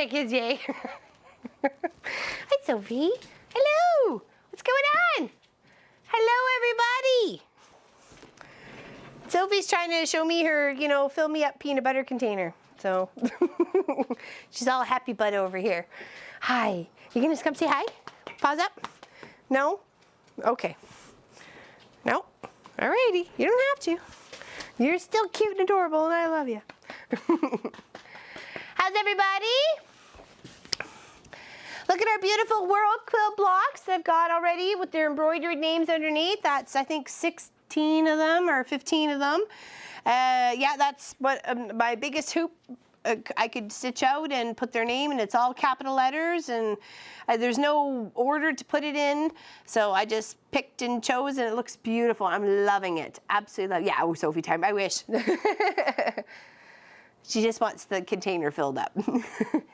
say kids, yay. Hi, Sophie. Hello. What's going on? Hello, everybody. Sophie's trying to show me her, you know, fill me up peanut butter container. So she's all happy butt over here. Hi. You gonna come say hi? Pause up? No? Okay. No? Alrighty. You don't have to. You're still cute and adorable, and I love you. How's everybody? Look at our beautiful World Quilt blocks that I've got already with their embroidered names underneath. That's, I think, 16 of them or 15 of them. Yeah, that's what my biggest hoop I could stitch out and put their name, and it's all capital letters, and there's no order to put it in, so I just picked and chose, and it looks beautiful. I'm loving it. Absolutely love it. Yeah, oh, Sophie time, I wish. She just wants the container filled up.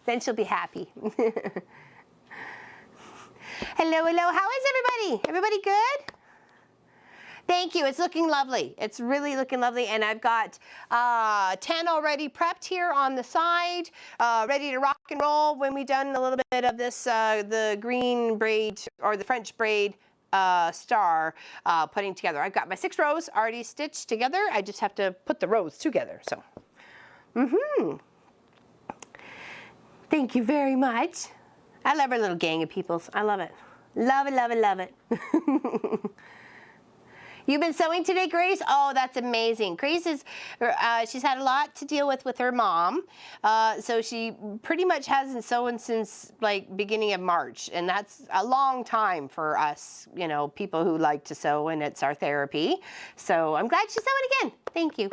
Then she'll be happy. Hello, hello. How is everybody? Everybody good? Thank you. It's looking lovely. It's really looking lovely. And I've got 10 already prepped here on the side, ready to rock and roll when we've done a little bit of this, the green braid or the French braid star putting together. I've got my 6 rows already stitched together. I just have to put the rows together. So, Thank you very much. I love our little gang of peoples. I love it. Love it, love it, love it. You've been sewing today, Grace? Oh, that's amazing. Grace is, she's had a lot to deal with her mom. So she pretty much hasn't sewn since like beginning of March. And that's a long time for us, you know, people who like to sew, and it's our therapy. So I'm glad she's sewing again. Thank you.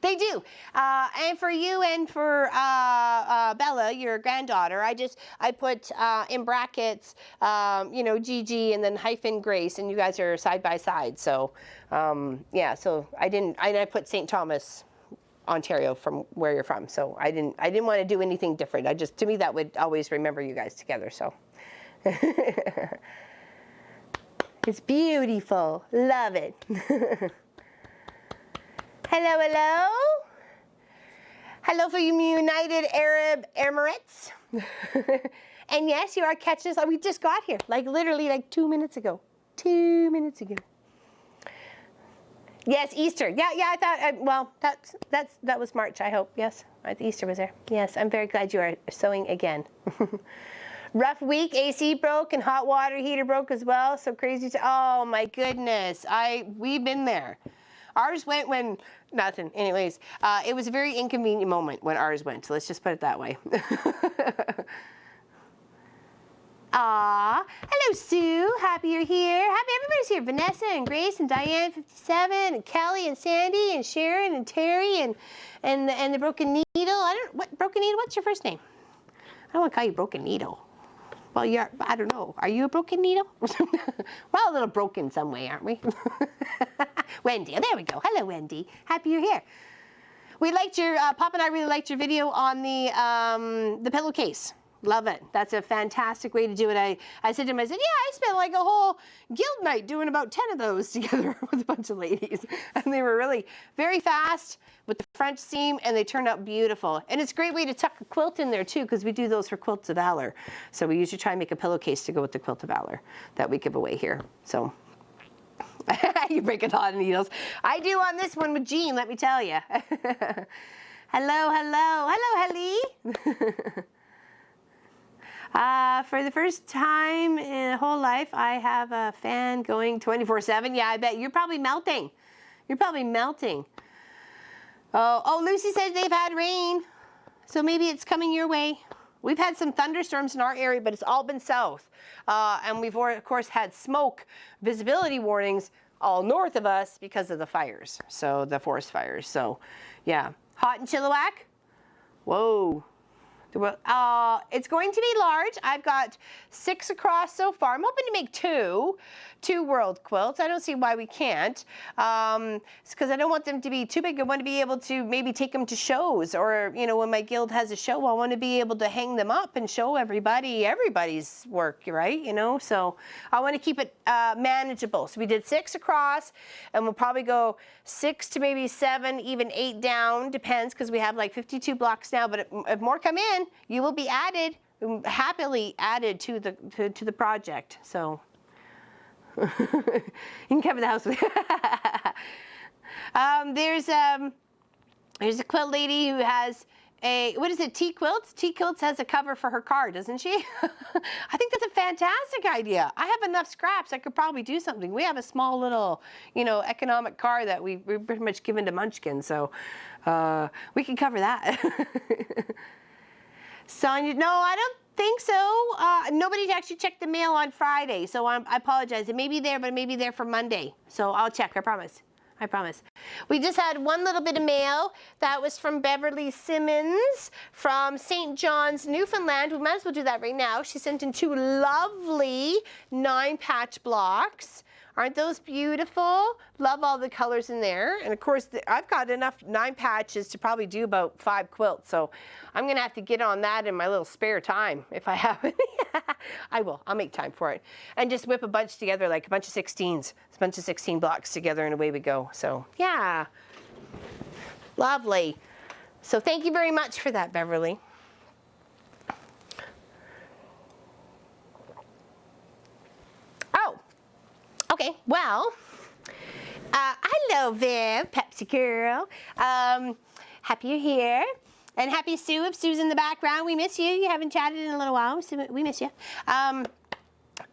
They do. And for you and for Bella, your granddaughter, I put in brackets, you know, Gigi and then hyphen Grace, and you guys are side by side. So, yeah, so I put St. Thomas, Ontario from where you're from. So I didn't want to do anything different. To me, that would always remember you guys together. So it's beautiful. Love it. Hello, hello. Hello from United Arab Emirates. And yes, you are catching us. We just got here, like literally like 2 minutes ago. 2 minutes ago. Yes, Easter. Yeah, I thought, well, that was March, I hope. Yes, Easter was there. Yes, I'm very glad you are sewing again. Rough week, AC broke and hot water heater broke as well. So crazy. Oh my goodness. We've been there. Ours went when nothing. Anyways, it was a very inconvenient moment when ours went. So let's just put it that way. Aw, hello Sue, happy you're here. Happy everybody's here. Vanessa and Grace and Diane 57 and Kelly and Sandy and Sharon and Terry and the Broken Needle. Broken Needle, what's your first name? I don't want to call you Broken Needle. Well, I don't know. Are you a broken needle? We're all a little broken some way, aren't we? Wendy, oh, there we go. Hello, Wendy. Happy you're here. We liked your, Pop and I really liked your video on the pillowcase. Love it. That's a fantastic way to do it. I said to him, I said, yeah, I spent like a whole guild night doing about 10 of those together with a bunch of ladies. And they were really very fast with the French seam, and they turned out beautiful. And it's a great way to tuck a quilt in there too, because we do those for Quilts of Valor. So we usually try and make a pillowcase to go with the Quilt of Valor that we give away here. So you break a lot of needles. I do on this one with Jean, let me tell you. Hello, hello. Hello, Helly. For the first time in a whole life, I have a fan going 24/7. Yeah, I bet you're probably melting. You're probably melting. Oh, Lucy says they've had rain, so maybe it's coming your way. We've had some thunderstorms in our area, but it's all been south. And we've, of course, had smoke visibility warnings all north of us because of the fires, so the forest fires. So, yeah. Hot in Chilliwack? Whoa. It's going to be large. I've got 6 across so far. I'm hoping to make two world quilts. I don't see why we can't. It's because I don't want them to be too big. I want to be able to maybe take them to shows, or, you know, when my guild has a show, I want to be able to hang them up and show everybody's work, right? You know, so I want to keep it manageable. So we did 6 across, and we'll probably go 6 to maybe 7, even 8 down, depends, because we have like 52 blocks now, but if more come in, listen, you will be added, happily added to the project. So you can cover the house with. There's a quilt lady who has a, what is it, T-Quilts? T-Quilts has a cover for her car, doesn't she? I think that's a fantastic idea. I have enough scraps, I could probably do something. We have a small little, you know, economic car that we've pretty much given to Munchkin, so we can cover that. Sonia, no, I don't think so. Nobody actually checked the mail on Friday, so I apologize. It may be there, but it may be there for Monday. So I'll check, I promise. I promise. We just had one little bit of mail. That was from Beverly Simmons from St. John's, Newfoundland. We might as well do that right now. She sent in 2 lovely 9-patch blocks. Aren't those beautiful? Love all the colors in there. And of course, I've got enough 9 patches to probably do about 5 quilts. So I'm gonna have to get on that in my little spare time if I have any. I will, I'll make time for it. And just whip a bunch together, like a bunch of 16s. A bunch of 16 blocks together and away we go. So yeah, lovely. So thank you very much for that, Beverly. Oh. Okay, well, hello, Viv, Pepsi girl. Happy you're here. And happy Sue, if Sue's in the background, we miss you. You haven't chatted in a little while, we miss you.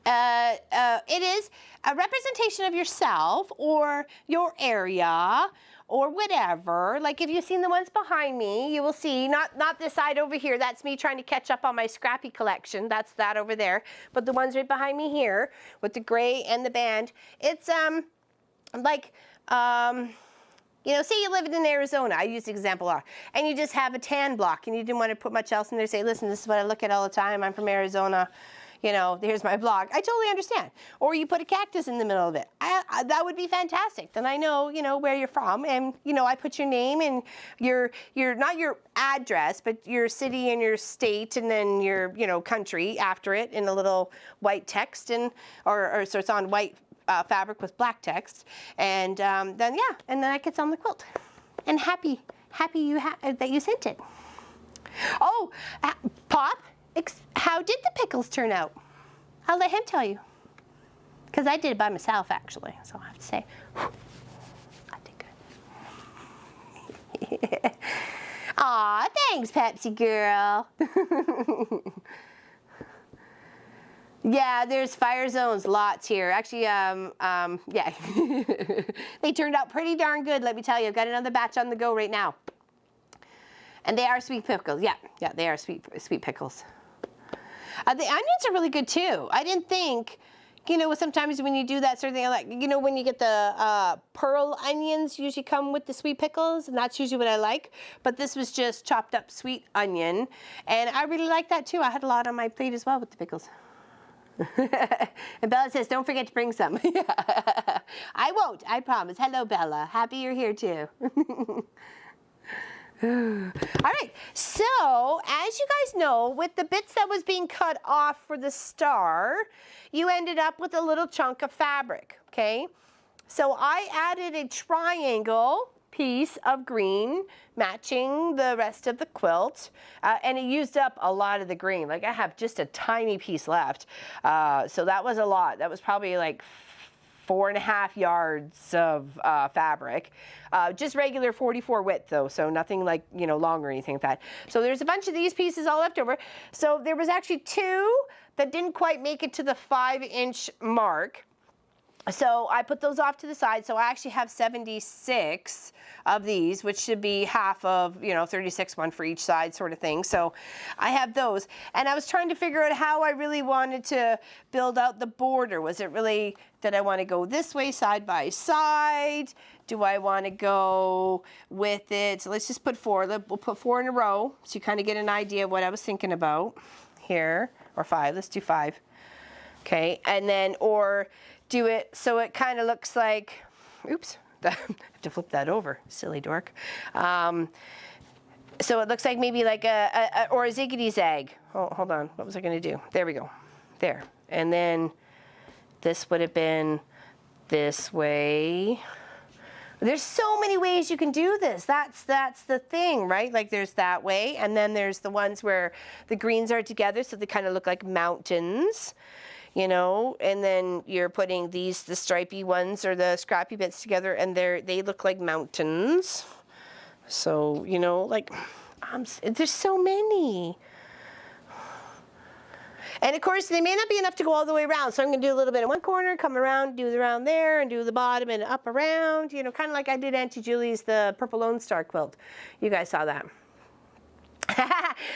It is a representation of yourself or your area or whatever. Like if you've seen the ones behind me, you will see, not this side over here, that's me trying to catch up on my scrappy collection, that's that over there, but the ones right behind me here with the gray and the band, it's you know, say you live in Arizona, I use the example R, and you just have a tan block and you didn't want to put much else in there, say, listen, this is what I look at all the time, I'm from Arizona, you know, here's my block. I totally understand. Or you put a cactus in the middle of it. That would be fantastic. Then I know, you know, where you're from, and you know, I put your name and your not your address, but your city and your state, and then your, you know, country after it in a little white text, and or so it's on white fabric with black text, and then yeah, and then it gets on the quilt. And happy that you sent it. Oh, Pop. How did the pickles turn out? I'll let him tell you. Because I did it by myself, actually. So I have to say, I did good. Aw, thanks, Pepsi girl. Yeah, there's fire zones, lots here. Actually, yeah. They turned out pretty darn good, let me tell you. I've got another batch on the go right now. And they are sweet pickles. Yeah, they are sweet pickles. The onions are really good too. I didn't think, you know, sometimes when you do that sort of thing, like, you know, when you get the pearl onions usually come with the sweet pickles, and that's usually what I like. But this was just chopped up sweet onion, and I really like that too. I had a lot on my plate as well with the pickles. And Bella says, don't forget to bring some. I won't, I promise. Hello, Bella. Happy you're here too. All right, so as you guys know, with the bits that was being cut off for the star, you ended up with a little chunk of fabric, okay? So I added a triangle piece of green matching the rest of the quilt, and it used up a lot of the green. Like I have just a tiny piece left, so that was a lot. That was probably like 4.5 yards of fabric, just regular 44 width though, so nothing like, you know, long or anything like that. So there's a bunch of these pieces all left over. So there was actually 2 that didn't quite make it to the 5-inch mark. So I put those off to the side. So I actually have 76 of these, which should be half of, you know, 36, one for each side sort of thing. So I have those. And I was trying to figure out how I really wanted to build out the border. Was it really that I want to go this way side by side? Do I want to go with it? So let's just put 4. We'll put 4 in a row so you kind of get an idea of what I was thinking about here. Or 5. Let's do 5. Okay. And then, or do it so it kind of looks like, oops, I have to flip that over, silly dork. So it looks like maybe like a ziggity zag. Oh, hold on, what was I gonna do? There we go, there. And then this would have been this way. There's so many ways you can do this. That's the thing, right? Like there's that way, and then there's the ones where the greens are together, so they kind of look like mountains, you know. And then you're putting the stripy ones or the scrappy bits together, and they look like mountains. So, you know, like there's so many. And of course, they may not be enough to go all the way around. So I'm going to do a little bit in one corner, come around, do around there, and do the bottom and up around. You know, kind of like I did Auntie Julie's the Purple Lone Star quilt. You guys saw that.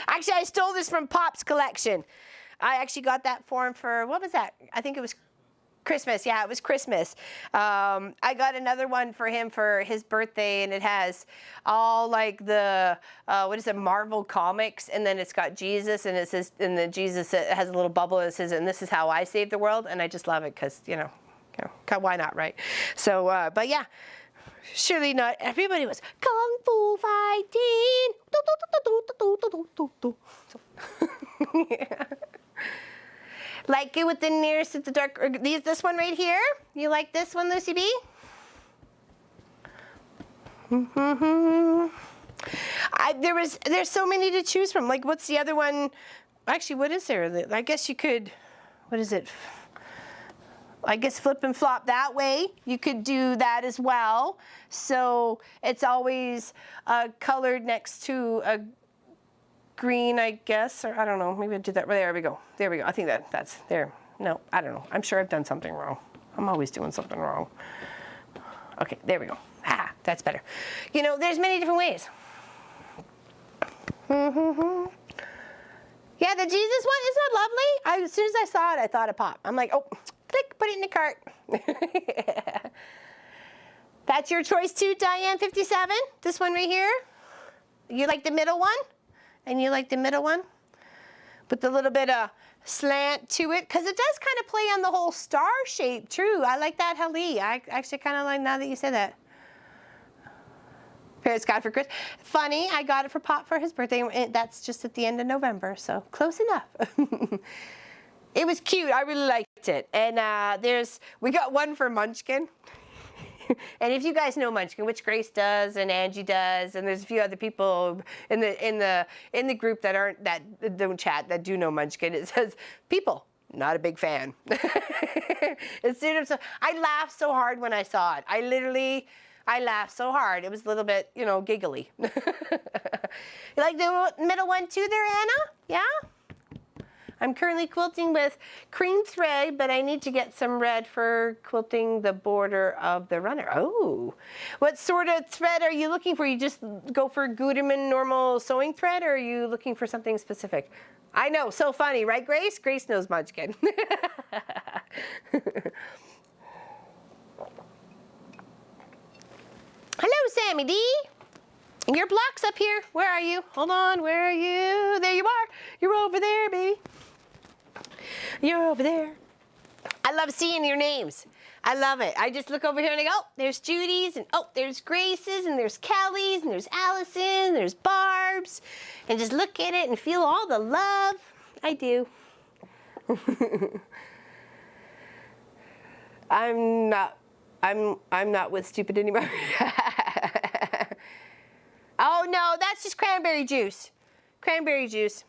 Actually, I stole this from Pop's collection. I actually got that for him for, what was that? I think it was Christmas. Yeah, it was Christmas. I got another one for him for his birthday, and it has all like the what is it, Marvel comics, and then it's got Jesus, and it says, and then Jesus has a little bubble, and it says, and this is how I saved the world. And I just love it because you know, why not, right? So, but yeah, surely not everybody was kung fu fighting. Yeah. Like it with the nearest of the dark, or this one right here? You like this one, Lucy B? There's so many to choose from. Like what's the other one? Actually, what is there? I guess you could, what is it? I guess flip and flop that way. You could do that as well. So it's always colored next to a green, I guess, or I don't know. Maybe I did that. There we go. There we go. I think that's there. No, I don't know. I'm sure I've done something wrong. I'm always doing something wrong. Okay, there we go. Ah, that's better. You know, there's many different ways. Yeah, the Jesus one, isn't that lovely? As soon as I saw it, I thought of Pop. I'm like, oh, click, put it in the cart. Yeah. That's your choice too, Diane 57. This one right here. You like the middle one? And you like the middle one? With a little bit of slant to it, because it does kind of play on the whole star shape, true. I like that, Hallie. I actually kind of like, now that you say that. Parents got it for Chris. Funny, I got it for Pop for his birthday, and that's just at the end of November, so close enough. It was cute. I really liked it. And we got one for Munchkin. And if you guys know Munchkin, which Grace does and Angie does, and there's a few other people in the group that don't chat that do know Munchkin, it says people not a big fan. As soon as I laughed so hard when I saw it, I laughed so hard. It was a little bit, you know, giggly. You like the middle one too, there, Anna? Yeah. I'm currently quilting with cream thread, but I need to get some red for quilting the border of the runner. Oh, what sort of thread are you looking for? You just go for Gutermann normal sewing thread, or are you looking for something specific? I know, so funny, right, Grace? Grace knows Munchkin. Hello, Sammy D. Your block's up here. Where are you? Hold on, where are you? There you are. You're over there, baby. You're over there. I love seeing your names. I love it. I just look over here and I go, oh, there's Judy's, and oh, there's Grace's, and there's Kelly's, and there's Allison, and there's Barb's, and just look at it and feel all the love. I do. I'm not with stupid anymore. Oh no, that's just cranberry juice. Cranberry juice.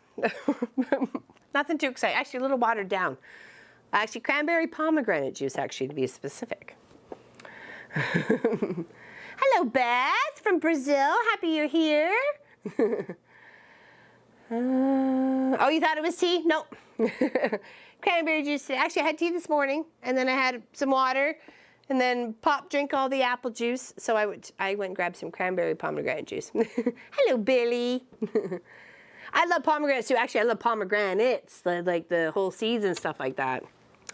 Nothing too exciting. Actually, a little watered down. Actually, cranberry pomegranate juice, actually, to be specific. Hello, Beth from Brazil. Happy you're here. Oh, you thought it was tea? Nope. Cranberry juice. Actually, I had tea this morning, and then I had some water, and then Pop drank all the apple juice. So I went and grabbed some cranberry pomegranate juice. Hello, Billy. I love pomegranates too. Actually, I love pomegranates, like the whole seeds and stuff like that.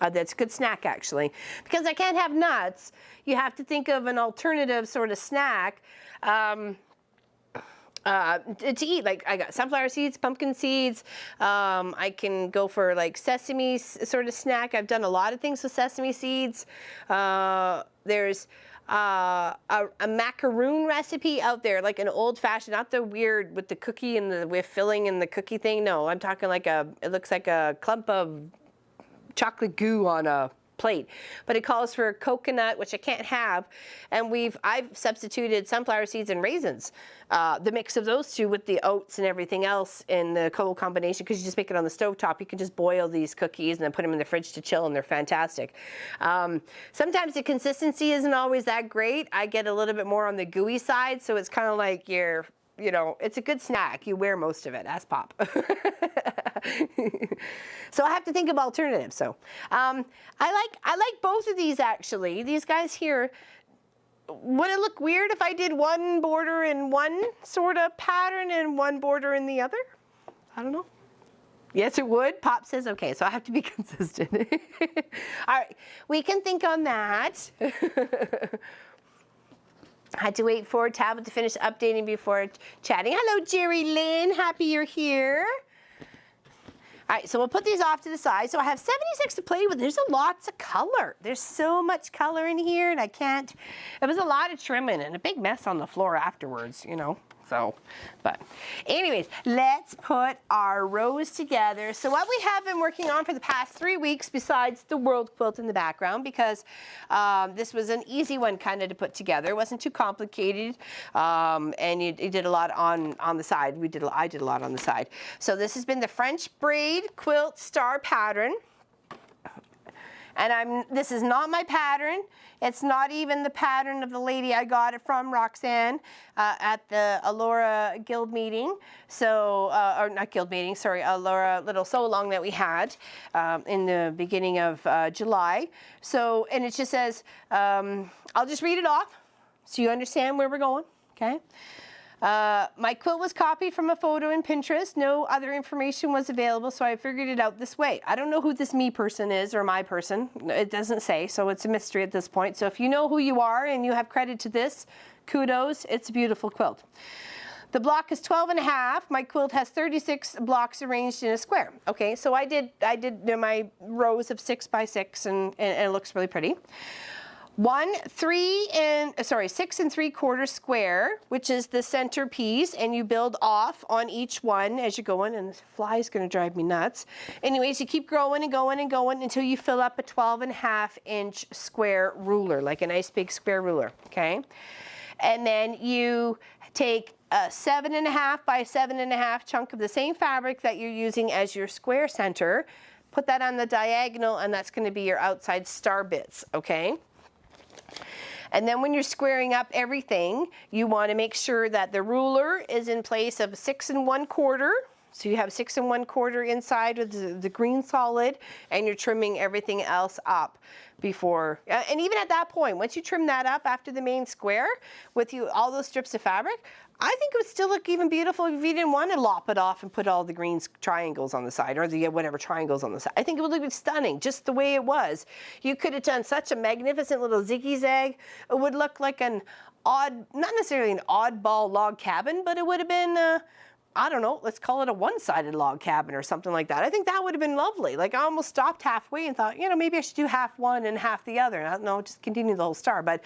That's a good snack, actually. Because I can't have nuts, you have to think of an alternative sort of snack to eat. Like I got sunflower seeds, pumpkin seeds. I can go for like sesame sort of snack. I've done a lot of things with sesame seeds. There's a macaroon recipe out there, like an old-fashioned, not the weird with the cookie and the with filling and the cookie thing. No, I'm talking like it looks like a clump of chocolate goo on a plate, but it calls for coconut, which I can't have, and I've substituted sunflower seeds and raisins, the mix of those two with the oats and everything else in the cold combination, because you just make it on the stovetop. You can just boil these cookies and then put them in the fridge to chill, and they're fantastic. Sometimes the consistency isn't always that great. I get a little bit more on the gooey side, so it's kind of like it's a good snack. You wear most of it as pop. So I have to think of alternatives. So I like both of these actually. These guys here. Would it look weird if I did one border in one sort of pattern and one border in the other? I don't know. Yes, it would. Pop says okay, so I have to be consistent. All right, we can think on that. I had to wait for Tablet to finish updating before chatting. Hello, Jerry Lynn. Happy you're here. All right, so we'll put these off to the side. So I have 76 to play with. There's lots of color. There's so much color in here, and I can't. It was a lot of trimming and a big mess on the floor afterwards, So, but anyways, let's put our rows together. So what we have been working on for the past 3 weeks, besides the world quilt in the background, because this was an easy one kind of to put together. It wasn't too complicated, and you did a lot on the side. I did a lot on the side. So this has been the French braid quilt star pattern. And this is not my pattern. It's not even the pattern of the lady I got it from, Roxanne, at the Allura Guild meeting. So, or not Guild meeting, sorry, Allura little sew-along that we had in the beginning of July. So, and it just says, I'll just read it off so you understand where we're going, okay? My quilt was copied from a photo in Pinterest. No other information was available, so I figured it out this way. I don't know who this me person is or my person. It doesn't say, so it's a mystery at this point. So if you know who you are and you have credit to this, kudos. It's a beautiful quilt. The block is 12.5. My quilt has 36 blocks arranged in a square. Okay, so I did my rows of 6 by 6, and it looks really pretty. 6 3/4 square, which is the center piece, and you build off on each one as you're going, and this fly is going to drive me nuts. Anyways, you keep growing and going and going until you fill up a 12.5-inch square ruler, like a nice big square ruler, okay? And then you take a 7.5 by 7.5 chunk of the same fabric that you're using as your square center, put that on the diagonal, and that's going to be your outside star bits, okay? And then when you're squaring up everything, you want to make sure that the ruler is in place of 6 1/4. So you have 6 1/4 inside with the green solid, and you're trimming everything else up before. And even at that point, once you trim that up after the main square with all those strips of fabric, I think it would still look even beautiful if you didn't want to lop it off and put all the green triangles on the side, or the whatever triangles on the side. I think it would look stunning just the way it was. You could have done such a magnificent little ziggy-zag. It would look like an odd, not necessarily an oddball log cabin, but it would have been I don't know, let's call it a one-sided log cabin or something like that. I think that would have been lovely. Like, I almost stopped halfway and thought, maybe I should do half one and half the other. No, just continue the whole star. But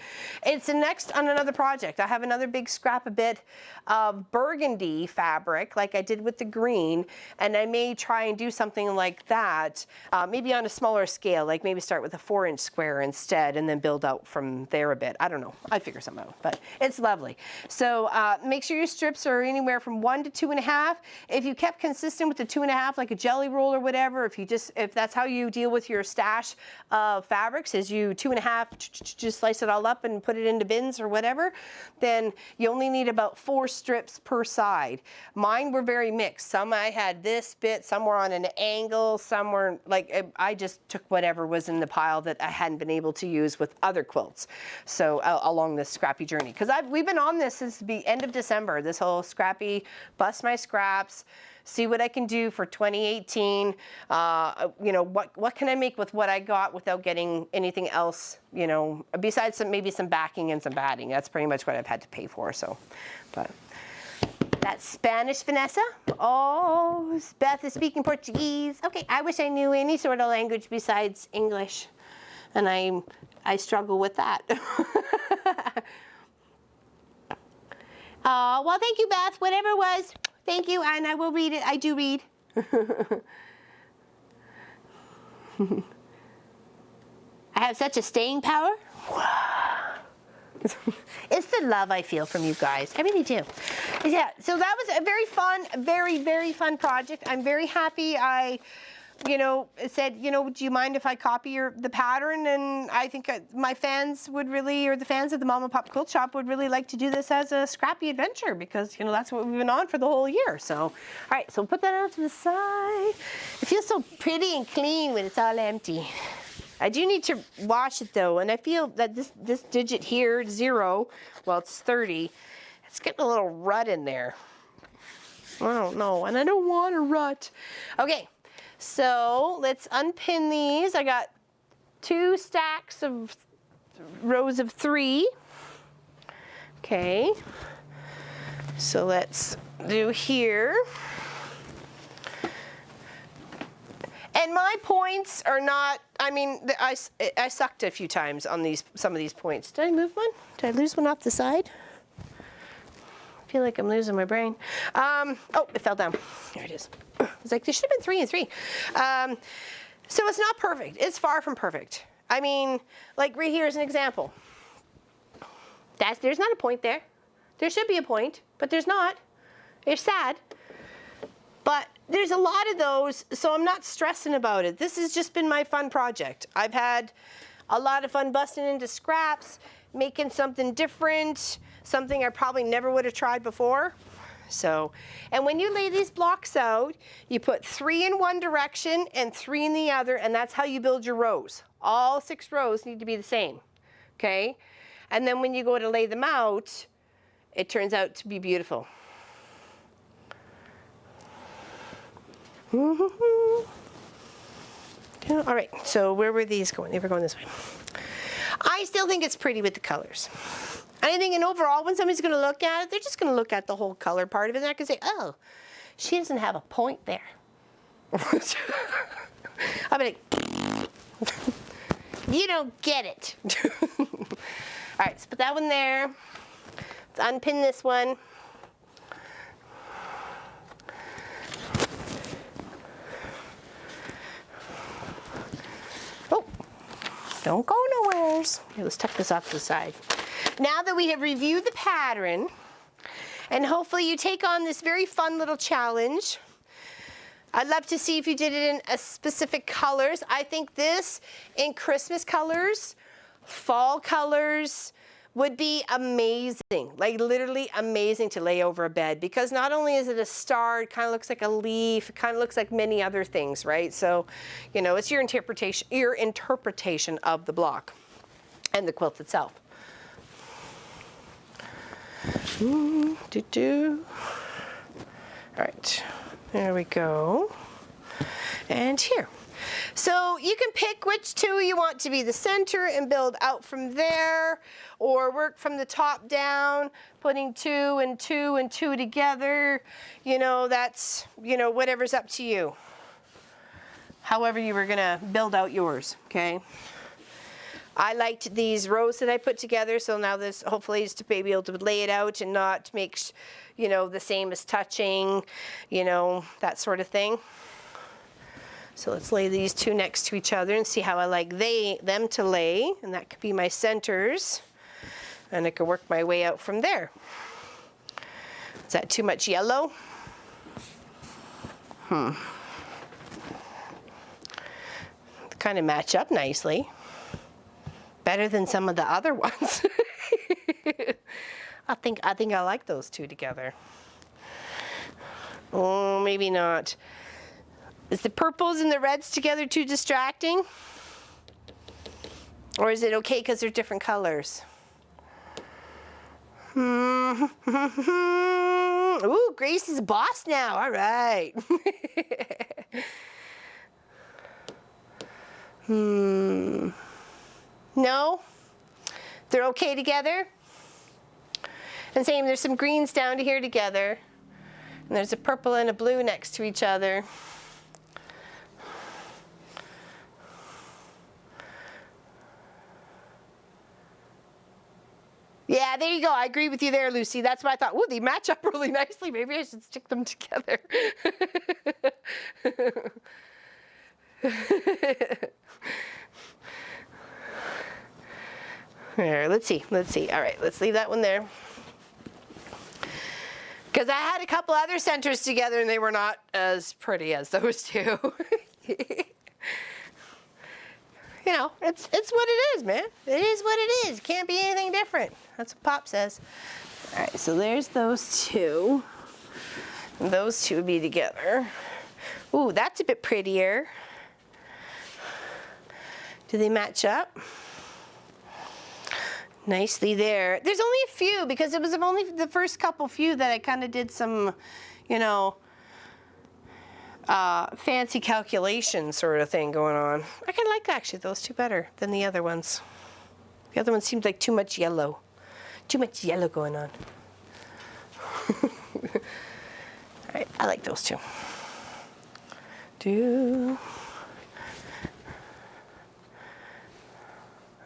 it's next on another project. I have another big scrap a bit of burgundy fabric, like I did with the green, and I may try and do something like that, maybe on a smaller scale, like maybe start with a 4-inch square instead and then build out from there a bit. I don't know. I'd figure something out, but it's lovely. So make sure your strips are anywhere from 1 to 2.5. If you kept consistent with the 2.5, like a jelly roll or whatever, if that's how you deal with your stash of fabrics, is you 2.5, just slice it all up and put it into bins or whatever, then you only need about 4 strips per side. Mine were very mixed. Some I had this bit, some were on an angle, some were like, I just took whatever was in the pile that I hadn't been able to use with other quilts. So along this scrappy journey, because we've been on this since the end of December, this whole scrappy bust my scraps, see what I can do for 2018. What can I make with what I got without getting anything else, besides maybe some backing and some batting. That's pretty much what I've had to pay for. So, but that's Spanish, Vanessa. Oh, Beth is speaking Portuguese. Okay, I wish I knew any sort of language besides English, and I struggle with that. Well, thank you, Beth. Whatever it was, thank you, and I will read it. I do read. I have such a staying power. It's the love I feel from you guys. I really do. Yeah, so that was a very fun, very fun project. I'm very happy I, said, do you mind if I copy the pattern? And I think my fans would really, or the fans of the Mama Pop Quilt Shop would really like to do this as a scrappy adventure because, that's what we've been on for the whole year. So, all right, so put that out to the side. It feels so pretty and clean when it's all empty. I do need to wash it though, and I feel that this digit here, 0, well, it's 30, it's getting a little rut in there. I don't know, and I don't want a rut. Okay, so let's unpin these. I got 2 stacks of rows of 3. Okay, so let's do here. And my points are not, I sucked a few times on some of these points. Did I move one? Did I lose one off the side? I feel like I'm losing my brain. Oh, it fell down. There it is. It's like, there should have been 3 and 3. So it's not perfect. It's far from perfect. Like right here is an example. There's not a point there. There should be a point, but there's not. It's sad. But there's a lot of those, so I'm not stressing about it. This has just been my fun project. I've had a lot of fun busting into scraps, making something different, something I probably never would have tried before. So, and when you lay these blocks out, you put 3 in one direction and 3 in the other, and that's how you build your rows. All 6 rows need to be the same, okay? And then when you go to lay them out, it turns out to be beautiful. Yeah, all right, so where were these going? They were going this way. I still think it's pretty with the colors. I think, and overall, when somebody's going to look at it, they're just going to look at the whole color part of it, and they're going to say, oh, she doesn't have a point there. I'll be like, you don't get it. All right, let's put that one there. Let's unpin this one. Don't go nowheres. Here, let's tuck this off to the side. Now that we have reviewed the pattern, and hopefully you take on this very fun little challenge, I'd love to see if you did it in a specific colors. I think this in Christmas colors, fall colors, would be amazing, like literally amazing to lay over a bed, because not only is it a star, it kind of looks like a leaf, it kind of looks like many other things, right? So, it's your interpretation of the block and the quilt itself. All right, there we go. And here. So you can pick which 2 you want to be the center and build out from there, or work from the top down, putting 2 and 2 and 2 together. That's, whatever's up to you. However you were gonna build out yours, okay? I liked these rows that I put together, so now this hopefully is to be able to lay it out and not make, the same as touching, that sort of thing. So let's lay these 2 next to each other and see how I like them to lay, and that could be my centers, and I could work my way out from there. Is that too much yellow? Kind of match up nicely. Better than some of the other ones. I think I like those 2 together. Oh, maybe not. Is the purples and the reds together too distracting? Or is it okay because they're different colors? Ooh, Grace is a boss now. All right. No? They're okay together? And same, there's some greens down to here together. And there's a purple and a blue next to each other. Yeah, there you go. I agree with you there, Lucy. That's why I thought, ooh, they match up really nicely. Maybe I should stick them together. Here, let's see. All right, let's leave that one there. Because I had a couple other centers together and they were not as pretty as those two. You know, it's what it is, man. It is what it is. Can't be anything different. That's what Pop says. All right, so there's those two. And those two would be together. Ooh, that's a bit prettier. Do they match up? Nicely there. There's only a few because it was only the first couple few that I kind of did some, you know, fancy calculation sort of thing going on. I kind of like actually those two better than the other ones. The other one seemed like too much yellow. Too much yellow going on. All right, I like those two.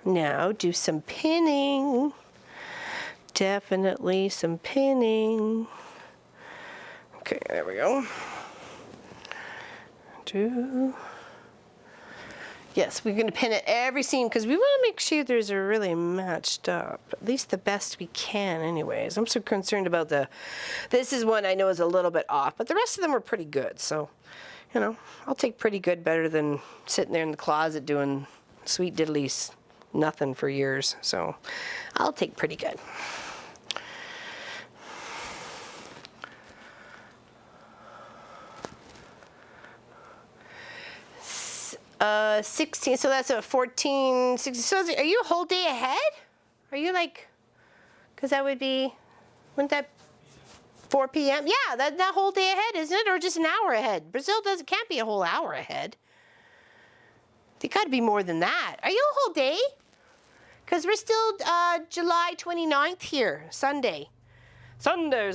Now do some pinning. Definitely some pinning. Okay, there we go. Yes, we're going to pin at every seam because we want to make sure those are really matched up, at least the best we can anyways. I'm so concerned about this is one I know is a little bit off, but the rest of them were pretty good. So, you know, I'll take pretty good better than sitting there in the closet doing sweet diddly nothing for years. So I'll take pretty good. 16, so that's a 14, 16. So are you a whole day ahead? Are you like, because that would be, wouldn't that 4 p.m.? Yeah, that whole day ahead, isn't it? Or just an hour ahead? Brazil can't be a whole hour ahead. They got to be more than that. Are you a whole day? Because we're still July 29th here, Sunday. Sunday.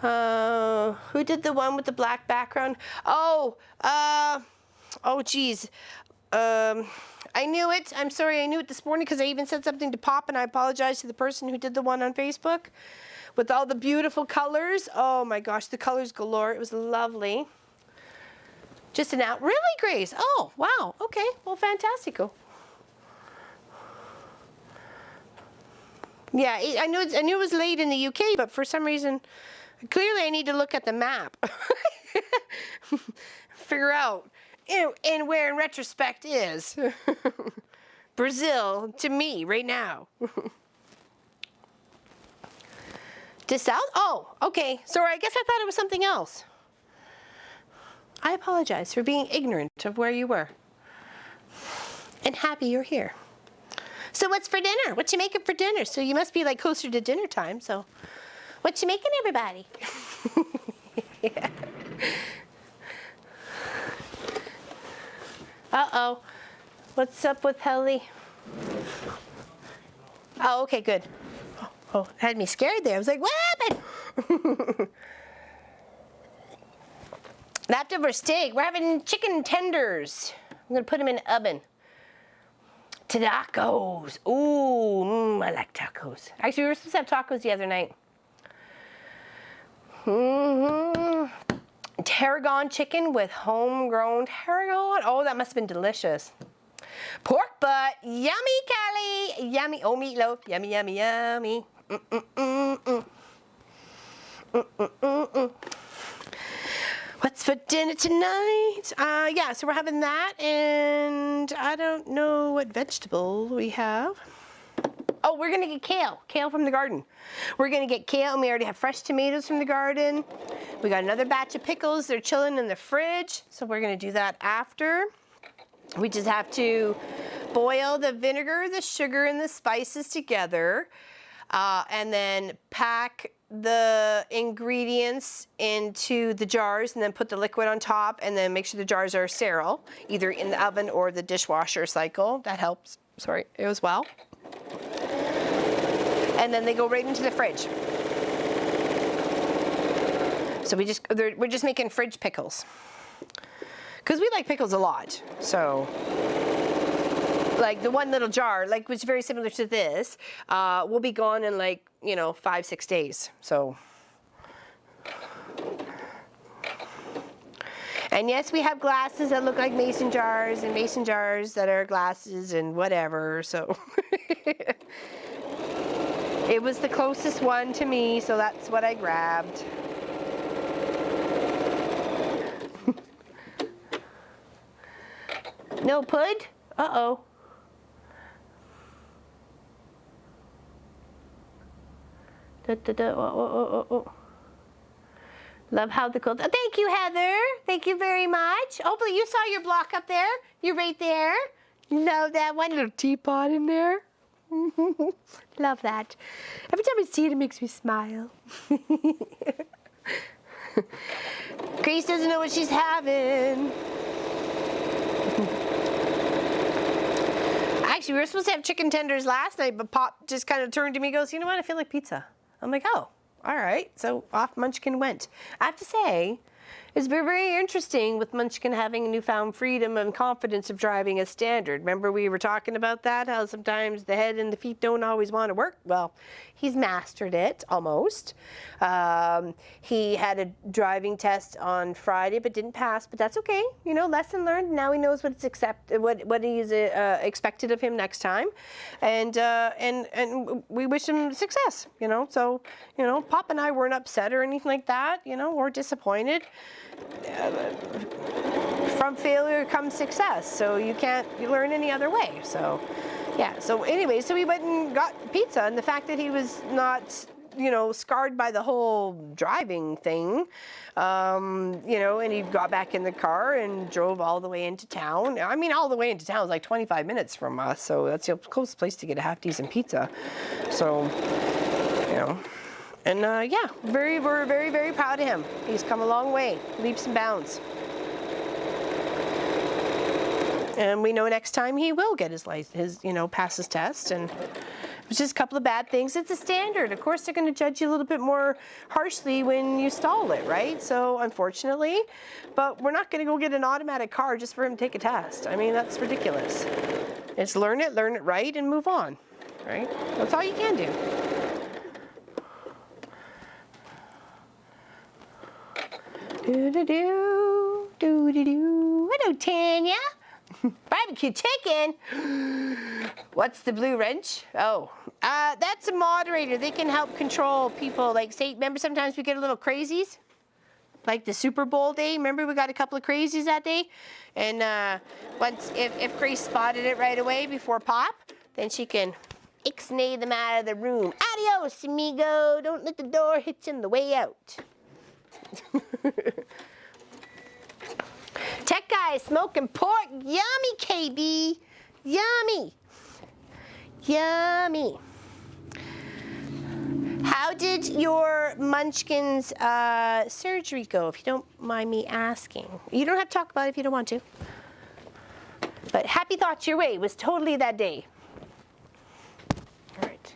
Who did the one with the black background? Oh geez. I knew it. I'm sorry, I knew it this morning because I even said something to Pop, and I apologize to the person who did the one on Facebook with all the beautiful colors. Oh my gosh, the colors galore. It was lovely. Just an out. Really, Grace? Oh, wow. Okay. Well, fantastico. Yeah, I knew it was late in the UK, but for some reason, clearly I need to look at the map. Figure out and where in retrospect is Brazil to me right now. To south? Oh, okay. Sorry, I guess I thought it was something else. I apologize for being ignorant of where you were. And happy you're here. So what's for dinner? What you making for dinner? So you must be like closer to dinner time, so what you making, everybody? Yeah. Uh-oh. What's up with Helly? Oh, okay, good. Oh, had me scared there. I was like, what happened? Leftover steak. We're having chicken tenders. I'm going to put them in the oven. Tacos. Ooh, I like tacos. Actually, we were supposed to have tacos the other night. Tarragon chicken with homegrown tarragon. Oh, that must have been delicious. Pork butt. Yummy, Kelly. Yummy. Oh, meatloaf. Yummy, yummy, yummy. What's for dinner tonight? Yeah, so we're having that, and I don't know what vegetable we have. Oh, we're gonna get kale from the garden. We're gonna get kale, and we already have fresh tomatoes from the garden. We got another batch of pickles. They're chilling in the fridge, so we're gonna do that after. We just have to boil the vinegar, the sugar, and the spices together, and then pack the ingredients into the jars, and then put the liquid on top, and then make sure the jars are sterile, either in the oven or the dishwasher cycle. That helps, sorry, as well. And then they go right into the fridge. So we're just making fridge pickles. Because we like pickles a lot, so. Like the one little jar, like which is very similar to this, will be gone in like, 5-6 days. So, And yes, we have glasses that look like mason jars and mason jars that are glasses and whatever, so. It was the closest one to me, so that's what I grabbed. No pud? Uh-oh. Oh. Love how the quilt. Oh, thank you, Heather. Thank you very much. Hopefully you saw your block up there. You're right there. Love that one little teapot in there. Love that. Every time I see it, it makes me smile. Grace doesn't know what she's having. Actually, we were supposed to have chicken tenders last night, but Pop just kind of turned to me and goes, you know what, I feel like pizza. I'm like, oh, all right. So off Munchkin went. I have to say, it's very, very interesting with Munchkin having newfound freedom and confidence of driving as standard. Remember we were talking about that, how sometimes the head and the feet don't always want to work? Well, he's mastered it, almost. He had a driving test on Friday, but didn't pass, but that's okay. You know, lesson learned. Now he knows what is expected of him next time. And we wish him success, you know. So, you know, Pop and I weren't upset or anything like that, you know, or disappointed. From failure comes success, so you learn any other way. So yeah, so anyway, so we went and got pizza, and the fact that he was not, you know, scarred by the whole driving thing, you know, and he got back in the car and drove all the way into town. I mean, all the way into town is like 25 minutes from us, so that's the closest place to get a half-decent pizza. So, you know. And yeah, we're very, very proud of him. He's come a long way, leaps and bounds. And we know next time he will get his you know, pass his test. And it's just a couple of bad things. It's a standard. Of course, they're going to judge you a little bit more harshly when you stall it, right? So unfortunately, but we're not going to go get an automatic car just for him to take a test. I mean, that's ridiculous. It's learn it right, and move on, right? That's all you can do. Do-do-do, do-do-do. Hello, Tanya. Barbecue chicken. What's the blue wrench? Oh, that's a moderator. They can help control people. Like, say, remember sometimes we get a little crazies? Like the Super Bowl day. Remember we got a couple of crazies that day? And if Grace spotted it right away before Pop, then she can ixnay them out of the room. Adios, amigo. Don't let the door hit you on the way out. Tech guy smoking pork. Yummy, KB. Yummy. Yummy. How did your Munchkin's surgery go, if you don't mind me asking? You don't have to talk about it if you don't want to. But happy thoughts your way. It was totally that day. All right.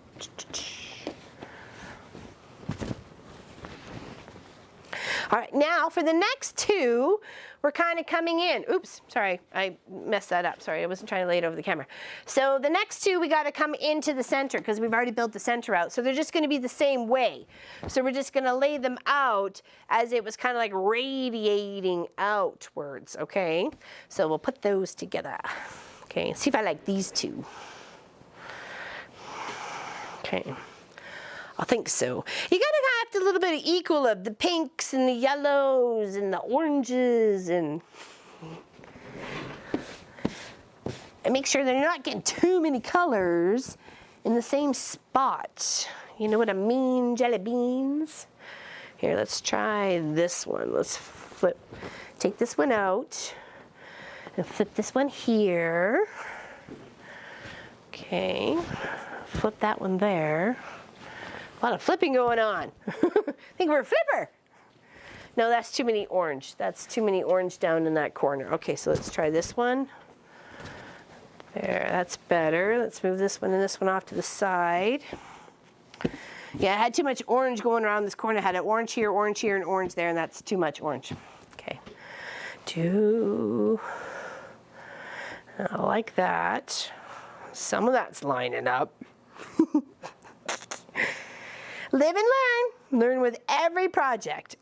All right, now for the next two, we're kind of coming in. Oops, sorry, I messed that up. Sorry, I wasn't trying to lay it over the camera. So the next two, we got to come into the center because we've already built the center out. So they're just going to be the same way. So we're just going to lay them out as it was kind of like radiating outwards, okay? So we'll put those together. Okay, see if I like these two. Okay. I think so. You gotta have a little bit of equal of the pinks and the yellows and the oranges and make sure they're not getting too many colors in the same spot. You know what I mean, jelly beans? Here, let's try this one. Let's take this one out and flip this one here. Okay, flip that one there. A lot of flipping going on. I think we're a flipper. No, that's too many orange. That's too many orange down in that corner. Okay, so let's try this one. There, that's better. Let's move this one and this one off to the side. Yeah, I had too much orange going around this corner. I had an orange here, and orange there, and that's too much orange. Okay. I like that. Some of that's lining up. Live and learn. Learn with every project.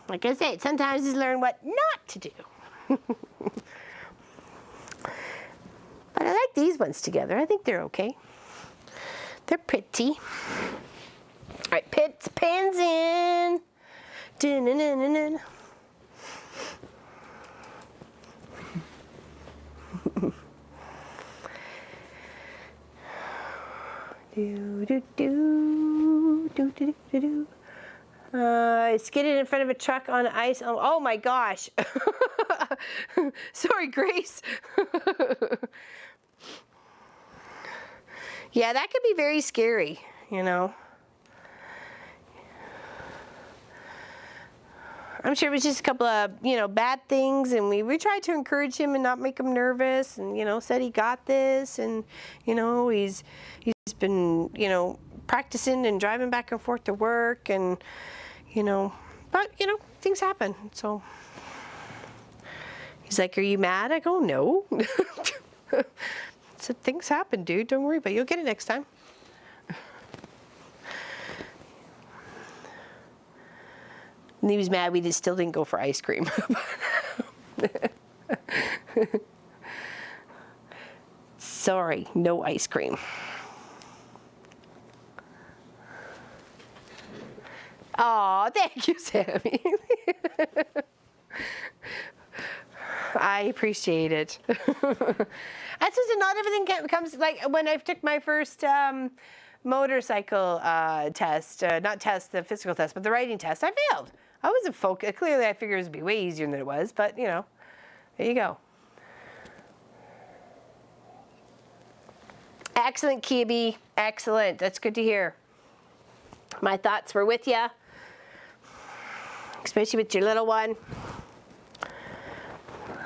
Like I said, sometimes just learn what not to do. But I like these ones together. I think they're okay. They're pretty. All right, pins in. Dun-dun-dun-dun-dun. Skidded in front of a truck on ice. Oh my gosh. Sorry, Grace. Yeah, that could be very scary, you know. I'm sure it was just a couple of, you know, bad things, and we tried to encourage him and not make him nervous, and, you know, said he got this, and, you know, he's been, you know, practicing and driving back and forth to work, and, you know, but, you know, things happen. So he's like, "Are you mad?" I go, "No." So things happen, dude. Don't worry about it. You'll get it next time. And he was mad we still didn't go for ice cream. Sorry, no ice cream. Aw, thank you, Sammy. I appreciate it. That's just not everything comes, like when I took my first motorcycle test, not test, the physical test, but the writing test, I failed. I wasn't focused. Clearly, I figured it would be way easier than it was, but, you know, there you go. Excellent, Kibi. Excellent. That's good to hear. My thoughts were with you, especially with your little one.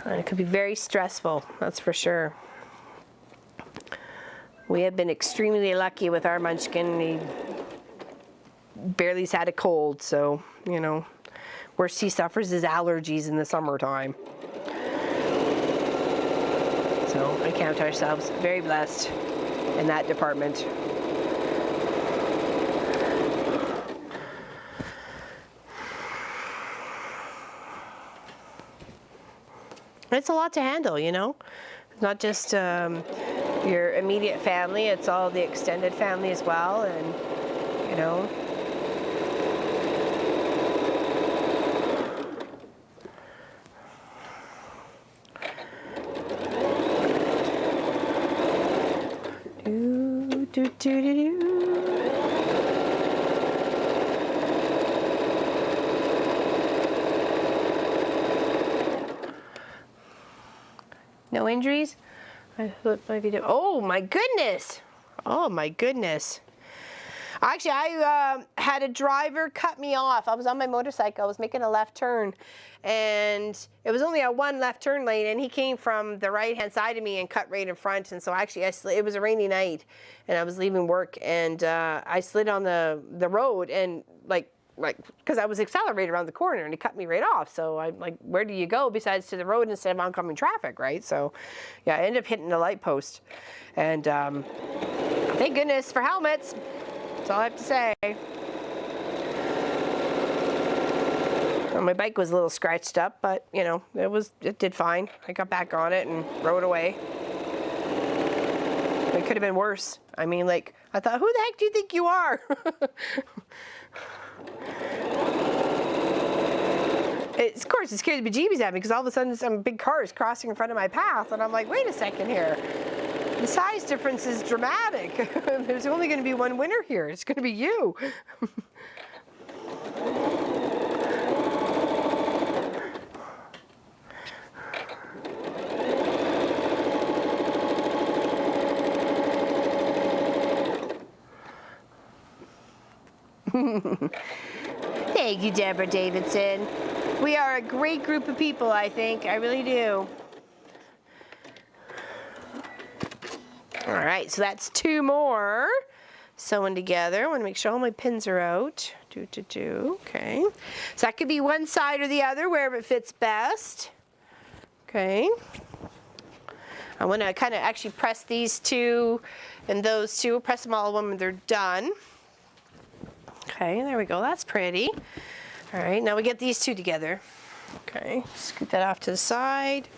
And it could be very stressful, that's for sure. We have been extremely lucky with our munchkin. He barely's had a cold, so, you know, worst he suffers is allergies in the summertime. So I count ourselves very blessed in that department. It's a lot to handle, you know. It's not just your immediate family, it's all the extended family as well, and, you know. No injuries? I flipped my video. Oh my goodness! Oh my goodness. Actually, I had a driver cut me off. I was on my motorcycle. I was making a left turn, and it was only a one left turn lane, and he came from the right-hand side of me and cut right in front. And so actually, it was a rainy night, and I was leaving work, and I slid on the road, and like because I was accelerated around the corner, and he cut me right off. So I'm like, where do you go besides to the road instead of oncoming traffic, right? So yeah, I ended up hitting the light post, and thank goodness for helmets. That's all I have to say. Well, my bike was a little scratched up, but you know, it did fine. I got back on it and rode away. It could have been worse. I mean, like, I thought, who the heck do you think you are? Of course, it scared the bejeebies at me because all of a sudden some big car is crossing in front of my path, and I'm like, wait a second here. The size difference is dramatic. There's only going to be one winner here. It's going to be you. Thank you, Deborah Davidson. We are a great group of people, I think. I really do. All right, so that's two more sewn together. I want to make sure all my pins are out. Okay. So that could be one side or the other, wherever it fits best. Okay. I want to kind of actually press these two and those two. Press them all when they're done. Okay, there we go. That's pretty. All right, now we get these two together. Okay, scoot that off to the side.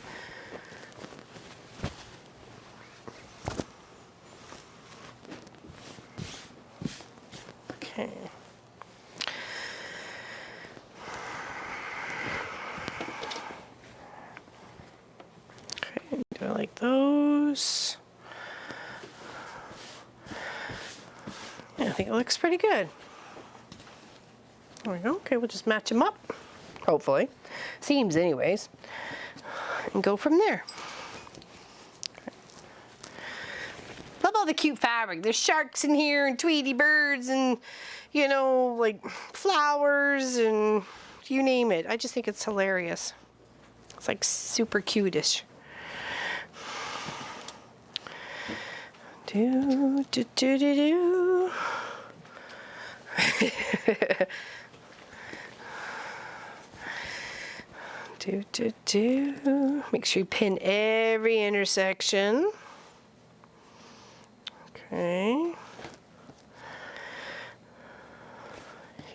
Okay. Okay, do I like those? Yeah, I think it looks pretty good. There we go. Okay, we'll just match them up, hopefully. Seams anyways. And go from there. Love all the cute fabric. There's sharks in here and Tweety birds and, you know, like flowers and you name it. I just think it's hilarious. It's like super cutish. Do, do, do, do, do. Do. Make sure you pin every intersection. Okay.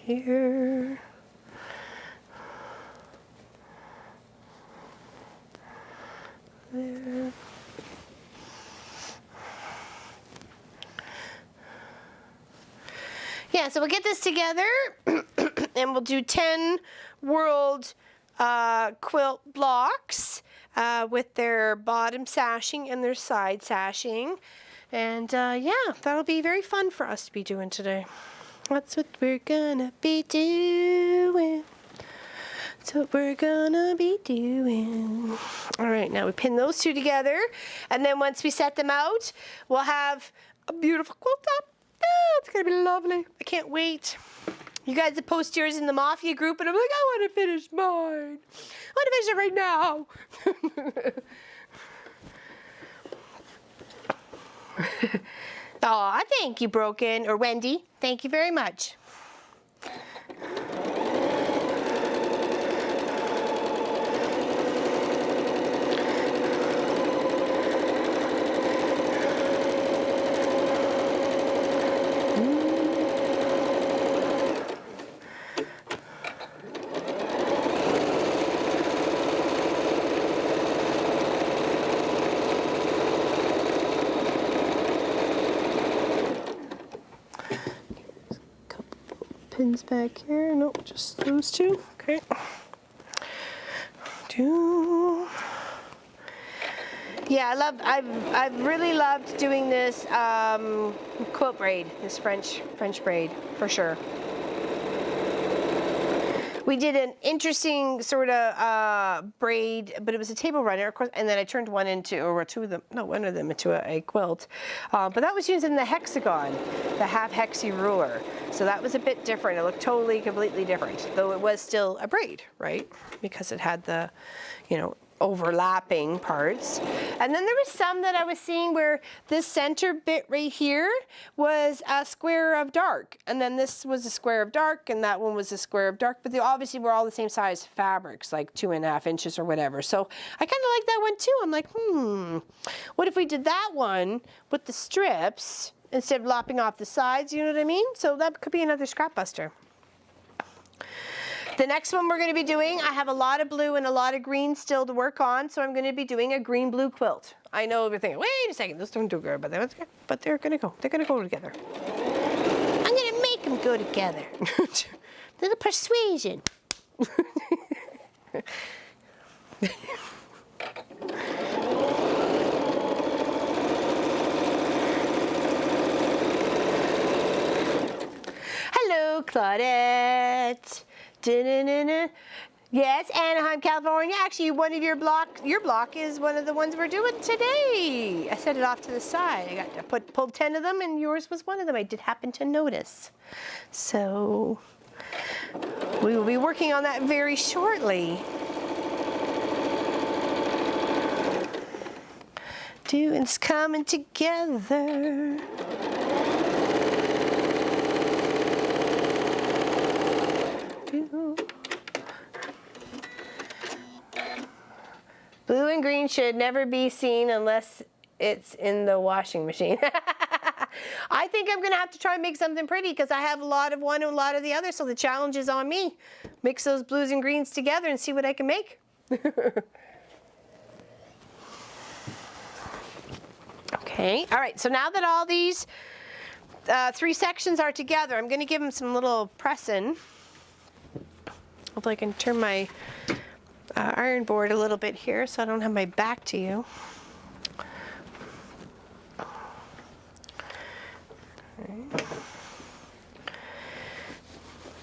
Here. There. Yeah, so we'll get this together and we'll do 10 world quilt blocks with their bottom sashing and their side sashing. And yeah, that'll be very fun for us to be doing today. That's what we're gonna be doing. That's what we're gonna be doing. All right, now we pin those two together. And then once we set them out, we'll have a beautiful quilt top. Ah, it's gonna be lovely. I can't wait. You guys have post yours in the Mafia group, and I'm like, I want to finish mine. I want to finish it right now. Aw, thank you, Broken, or Wendy. Thank you very much. Pins back here. Nope, just those two. Okay. Yeah, I've really loved doing this quilt braid, this French braid for sure. We did an interesting sort of braid, but it was a table runner, of course, and then I turned one of them into a quilt. But that was using the hexagon, the half hexy ruler. So that was a bit different. It looked completely different, though it was still a braid, right? Because it had the, you know, overlapping parts. And then there was some that I was seeing where this center bit right here was a square of dark, and then this was a square of dark, and that one was a square of dark, but they obviously were all the same size fabrics, like 2.5 inches or whatever. So I kind of like that one too. I'm like, what if we did that one with the strips instead of lopping off the sides, you know what I mean? So that could be another scrap buster. The next one we're going to be doing, I have a lot of blue and a lot of green still to work on, so I'm going to be doing a green-blue quilt. I know you're thinking, wait a second, those don't do good, but they're going to go. They're going to go together. I'm going to make them go together. Little persuasion. Hello, Claudette. Da-na-na-na. Yes, Anaheim, California. Actually, one of your block is one of the ones we're doing today. I set it off to the side. I pulled 10 of them, and yours was one of them. I did happen to notice. So we will be working on that very shortly. Doing's coming together. Blue and green should never be seen unless it's in the washing machine. I think I'm gonna have to try and make something pretty because I have a lot of one and a lot of the other, so the challenge is on me. Mix those blues and greens together and see what I can make. Okay, all right, so now that all these 3 sections are together, I'm gonna give them some little pressing. Hopefully I can turn my iron board a little bit here so I don't have my back to you.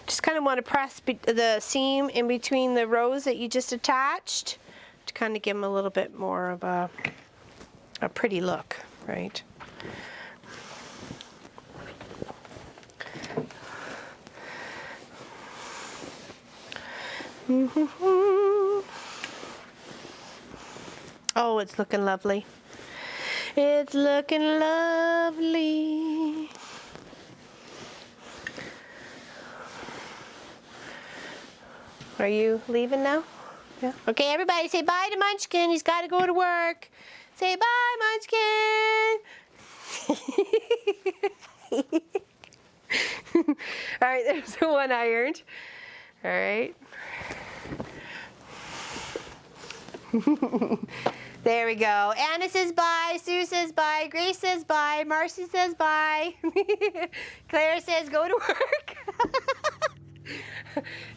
Just kind of want to press the seam in between the rows that you just attached to kind of give them a little bit more of a pretty look, right? Oh, it's looking lovely. It's looking lovely. Are you leaving now? Yeah. Okay, everybody say bye to Munchkin. He's got to go to work. Say bye, Munchkin. All right, there's the one ironed. All right. There we go. Anna says bye. Sue says bye. Grace says bye. Marcy says bye. Claire says go to work.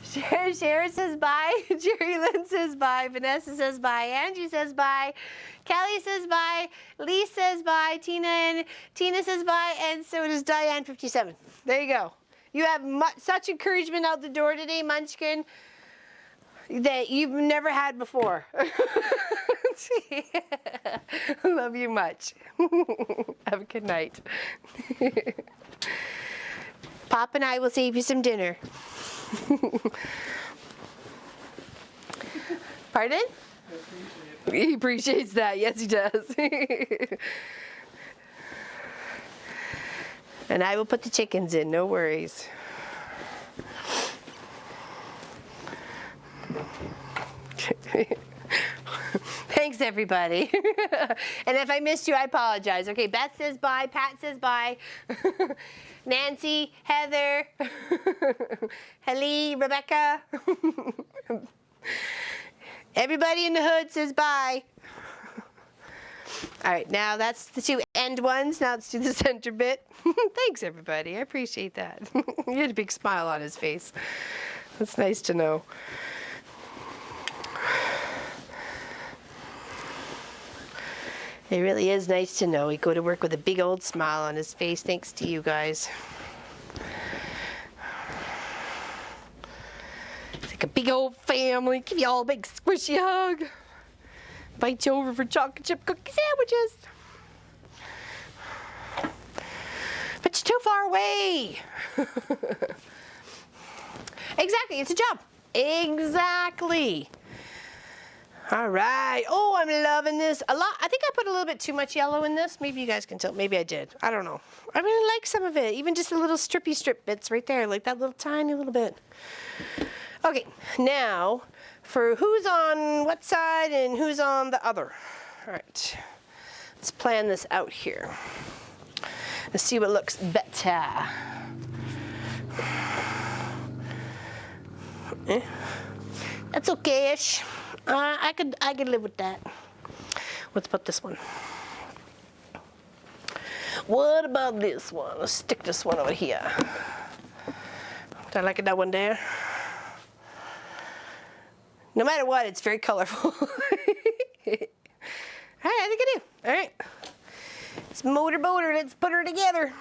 Sharon says bye. Jerry Lynn says bye. Vanessa says bye. Angie says bye. Kelly says bye. Lee says bye. Tina says bye. And so does Diane 57. There you go. You have such encouragement out the door today, Munchkin, that you've never had before. Love you much. Have a good night. Pop and I will save you some dinner. Pardon? He appreciates that. Yes, he does. And I will put the chickens in, no worries. Thanks, everybody. And if I missed you, I apologize. Okay, Beth says bye. Pat says bye. Nancy, Heather, Hallie, Rebecca. Everybody in the hood says bye. All right, now that's the 2 end ones. Now let's do the center bit. Thanks, everybody. I appreciate that. He had a big smile on his face. That's nice to know. It really is nice to know. We go to work with a big old smile on his face, thanks to you guys. It's like a big old family. Give you all a big squishy hug. Invite you over for chocolate chip cookie sandwiches. But you're too far away. Exactly, it's a job. Exactly. All right. Oh, I'm loving this a lot. I think I put a little bit too much yellow in this. Maybe you guys can tell. Maybe I did. I don't know. I really like some of it. Even just the little strippy strip bits right there. Like that little tiny little bit. Okay. Now, for who's on what side and who's on the other. All right. Let's plan this out here. Let's see what looks better. That's okay-ish. I could live with that. Let's put this one. What about this one? Let's stick this one over here. Do I like it that one there? No matter what, it's very colorful. All right, I think I do. All right. It's motor, let's put her together.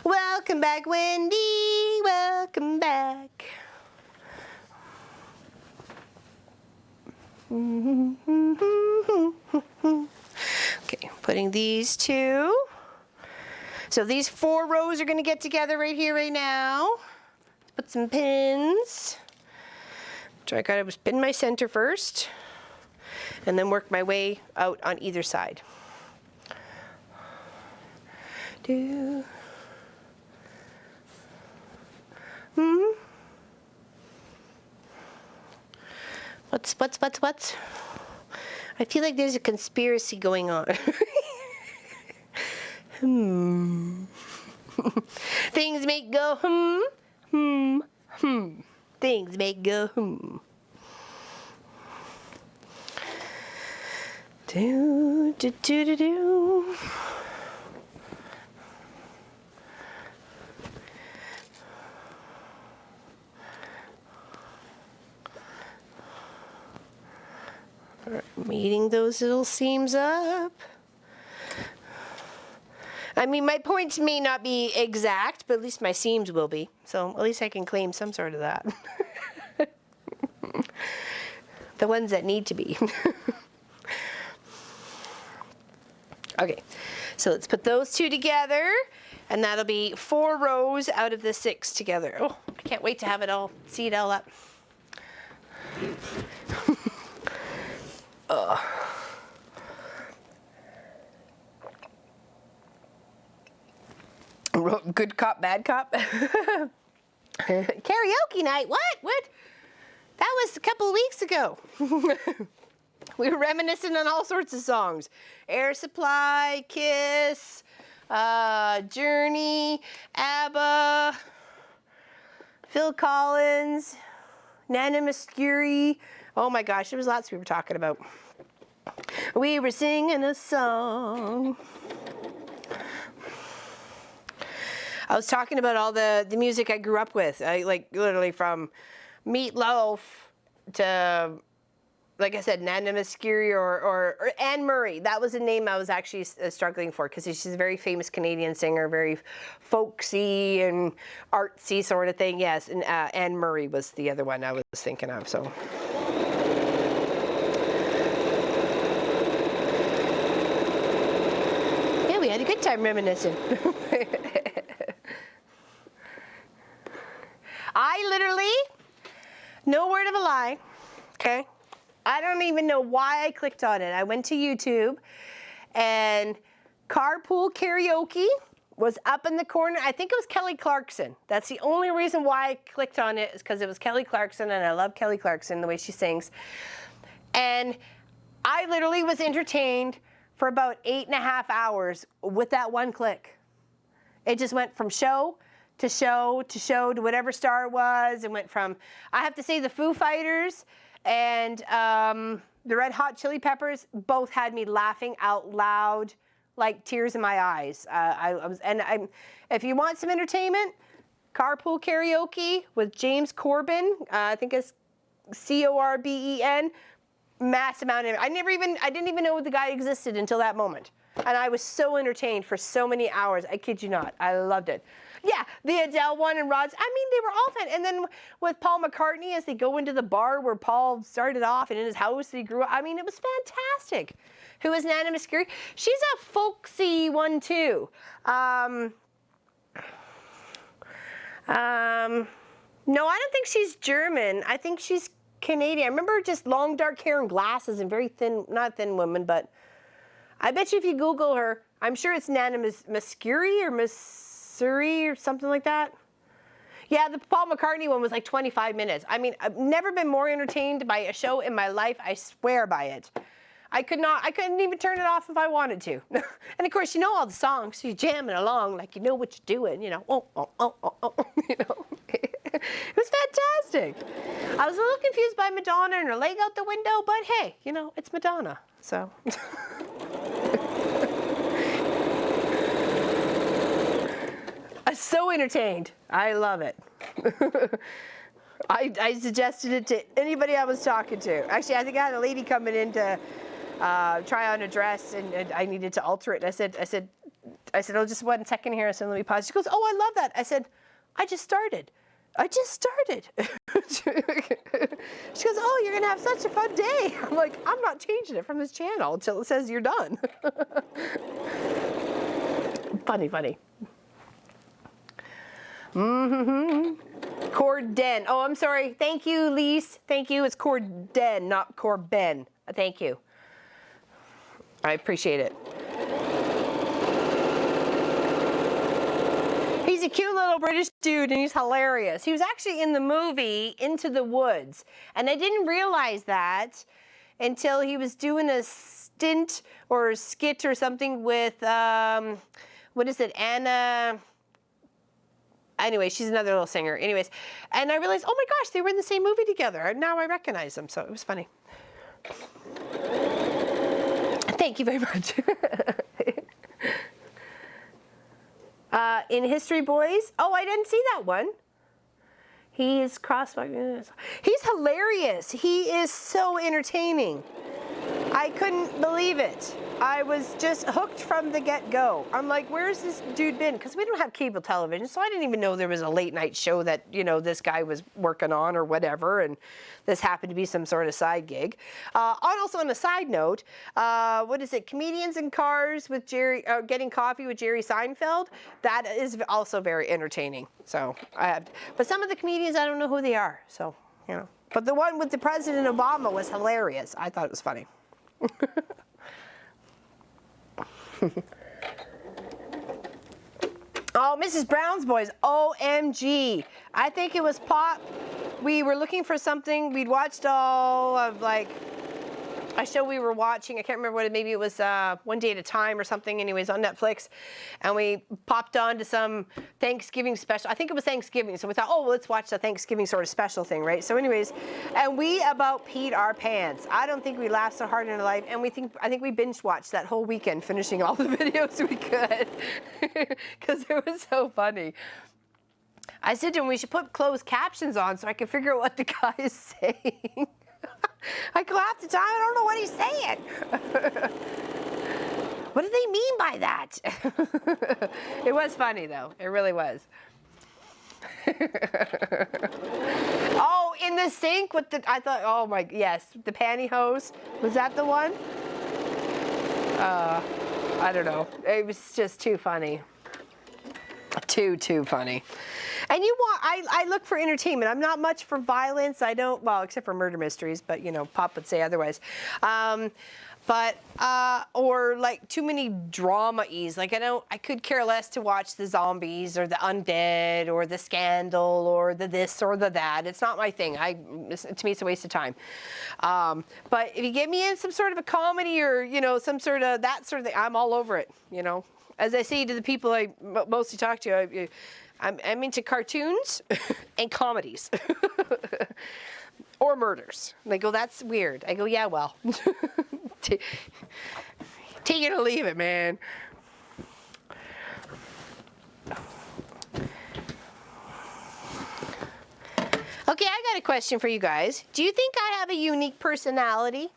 Welcome back, Wendy. Welcome back. Okay, putting these 2. So these 4 rows are going to get together right here, right now. Let's put some pins. So I gotta pin my center first, and then work my way out on either side. What's? I feel like there's a conspiracy going on. hmm. Things make go Things make go Do, do, do, do, do. Meeting those little seams up. I mean, my points may not be exact, but at least my seams will be. So at least I can claim some sort of that. The ones that need to be. Okay, so let's put those two together, and that'll be 4 rows out of the 6 together. Oh, I can't wait to have it all, see it all up. Good cop, bad cop. Karaoke night, what? That was a couple of weeks ago. We were reminiscing on all sorts of songs. Air Supply, Kiss, Journey, ABBA, Phil Collins, Nana Muscuri. Oh my gosh, there was lots we were talking about. We were singing a song. I was talking about all the music I grew up with. Like literally from Meatloaf to, like I said, Nana Muscuri or Anne Murray. That was a name I was actually struggling for because she's a very famous Canadian singer, very folksy and artsy sort of thing. Yes, and Anne Murray was the other one I was thinking of. So. Yeah, we had a good time reminiscing. I literally, no word of a lie, okay? I don't even know why I clicked on it. I went to YouTube and Carpool Karaoke was up in the corner. I think it was Kelly Clarkson. That's the only reason why I clicked on it, is because it was Kelly Clarkson, and I love Kelly Clarkson, the way she sings. And I literally was entertained for about 8.5 hours with that one click. It just went from show to show to show to whatever star it was. It went from, I have to say, the Foo Fighters and the Red Hot Chili Peppers both had me laughing out loud, like tears in my eyes. If you want some entertainment, Carpool Karaoke with James Corbin, I think it's Corben, mass amount of, I didn't even know the guy existed until that moment. And I was so entertained for so many hours. I kid you not. I loved it. Yeah, the Adele one and Rod's, I mean, they were all fun. And then with Paul McCartney, as they go into the bar where Paul started off and in his house that he grew up, I mean, it was fantastic. Who is Nana Muscuri? She's a folksy one too. No, I don't think she's German. I think she's Canadian. I remember just long dark hair and glasses and very thin, not thin woman, but I bet you if you Google her, I'm sure it's Nana Muscuri or Missouri or something like that. Yeah, the Paul McCartney one was like 25 minutes. I mean, I've never been more entertained by a show in my life. I swear by it. I couldn't even turn it off if I wanted to. And of course, you know all the songs, so you're jamming along like you know what you're doing, you know. You know. It was fantastic. I was a little confused by Madonna and her leg out the window, but hey, you know, it's Madonna, so. I'm so entertained. I love it. I suggested it to anybody I was talking to. Actually, I think I had a lady coming in to try on a dress, and I needed to alter it. And I said, oh, just 1 second here. I said, let me pause. She goes, oh, I love that. I said, I just started. She goes, oh, you're going to have such a fun day. I'm like, I'm not changing it from this channel until it says you're done. Funny. Corden. Oh, I'm sorry. Thank you, Lise. Thank you. It's Corden, not Corben. Thank you. I appreciate it. He's a cute little British dude, and he's hilarious. He was actually in the movie Into the Woods, and I didn't realize that until he was doing a stint or a skit or something with what is it, Anna? Anyway, she's another little singer. Anyways, and I realized, oh my gosh, they were in the same movie together. And now I recognize them, so it was funny. Thank you very much. In History Boys, oh, I didn't see that one. He's he's hilarious. He is so entertaining. I couldn't believe it. I was just hooked from the get-go. I'm like, where's this dude been? Because we don't have cable television, so I didn't even know there was a late night show that, you know, this guy was working on or whatever, and this happened to be some sort of side gig. Also on a side note, what is it, Comedians in Cars with Jerry, Getting Coffee with Jerry Seinfeld? That is also very entertaining. So, but some of the comedians, I don't know who they are, so, you know. But the one with the President Obama was hilarious. I thought it was funny. Oh, Mrs. Brown's Boys, OMG. I think it was Pop. We were looking for something. We'd watched all of, like, a show we were watching. I can't remember what it, maybe it was One Day at a Time or something, anyways, on Netflix. And we popped on to some Thanksgiving special. I think it was Thanksgiving. So we thought, oh, well, let's watch the Thanksgiving sort of special thing, right? So anyways, and we about peed our pants. I don't think we laughed so hard in our life. And I think we binge watched that whole weekend, finishing all the videos we could. Because it was so funny. I said to him, we should put closed captions on so I can figure out what the guy is saying. I go half the time, I don't know what he's saying. What do they mean by that? It was funny, though. It really was. Oh, in the sink with the, I thought, oh my, yes, the pantyhose. Was that the one? I don't know. It was just too funny. Too funny. And you want, I look for entertainment. I'm not much for violence. I don't, well, except for murder mysteries, but you know, Pop would say otherwise. Or like too many drama-ies. Like I could care less to watch the zombies or the undead or the scandal or the this or the that. It's not my thing. To me, it's a waste of time. But if you get me in some sort of a comedy or, you know, some sort of that sort of thing, I'm all over it, you know. As I say to the people I mostly talk to, I'm into cartoons and comedies. Or murders. And they go, that's weird. I go, yeah, well. Take it or leave it, man. Okay, I got a question for you guys. Do you think I have a unique personality?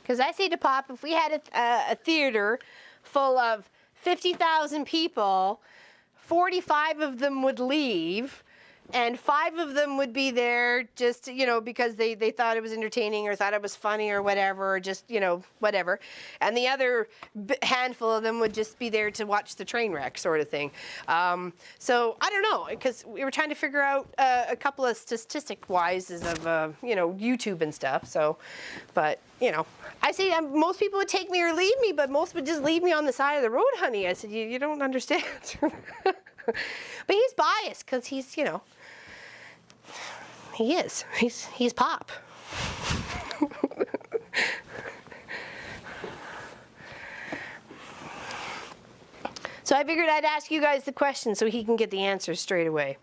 Because I say to Pop, if we had a theater full of 50,000 people, 45 of them would leave, and 5 of them would be there just, you know, because they thought it was entertaining or thought it was funny or whatever, or just, you know, whatever. And the other handful of them would just be there to watch the train wreck sort of thing. So I don't know, because we were trying to figure out a couple of statistic-wise of, you know, YouTube and stuff. So, but, you know, I say most people would take me or leave me, but most would just leave me on the side of the road, honey. I said, you don't understand. But he's biased because he's, you know, he is. He's Pop. So I figured I'd ask you guys the question so he can get the answers straight away.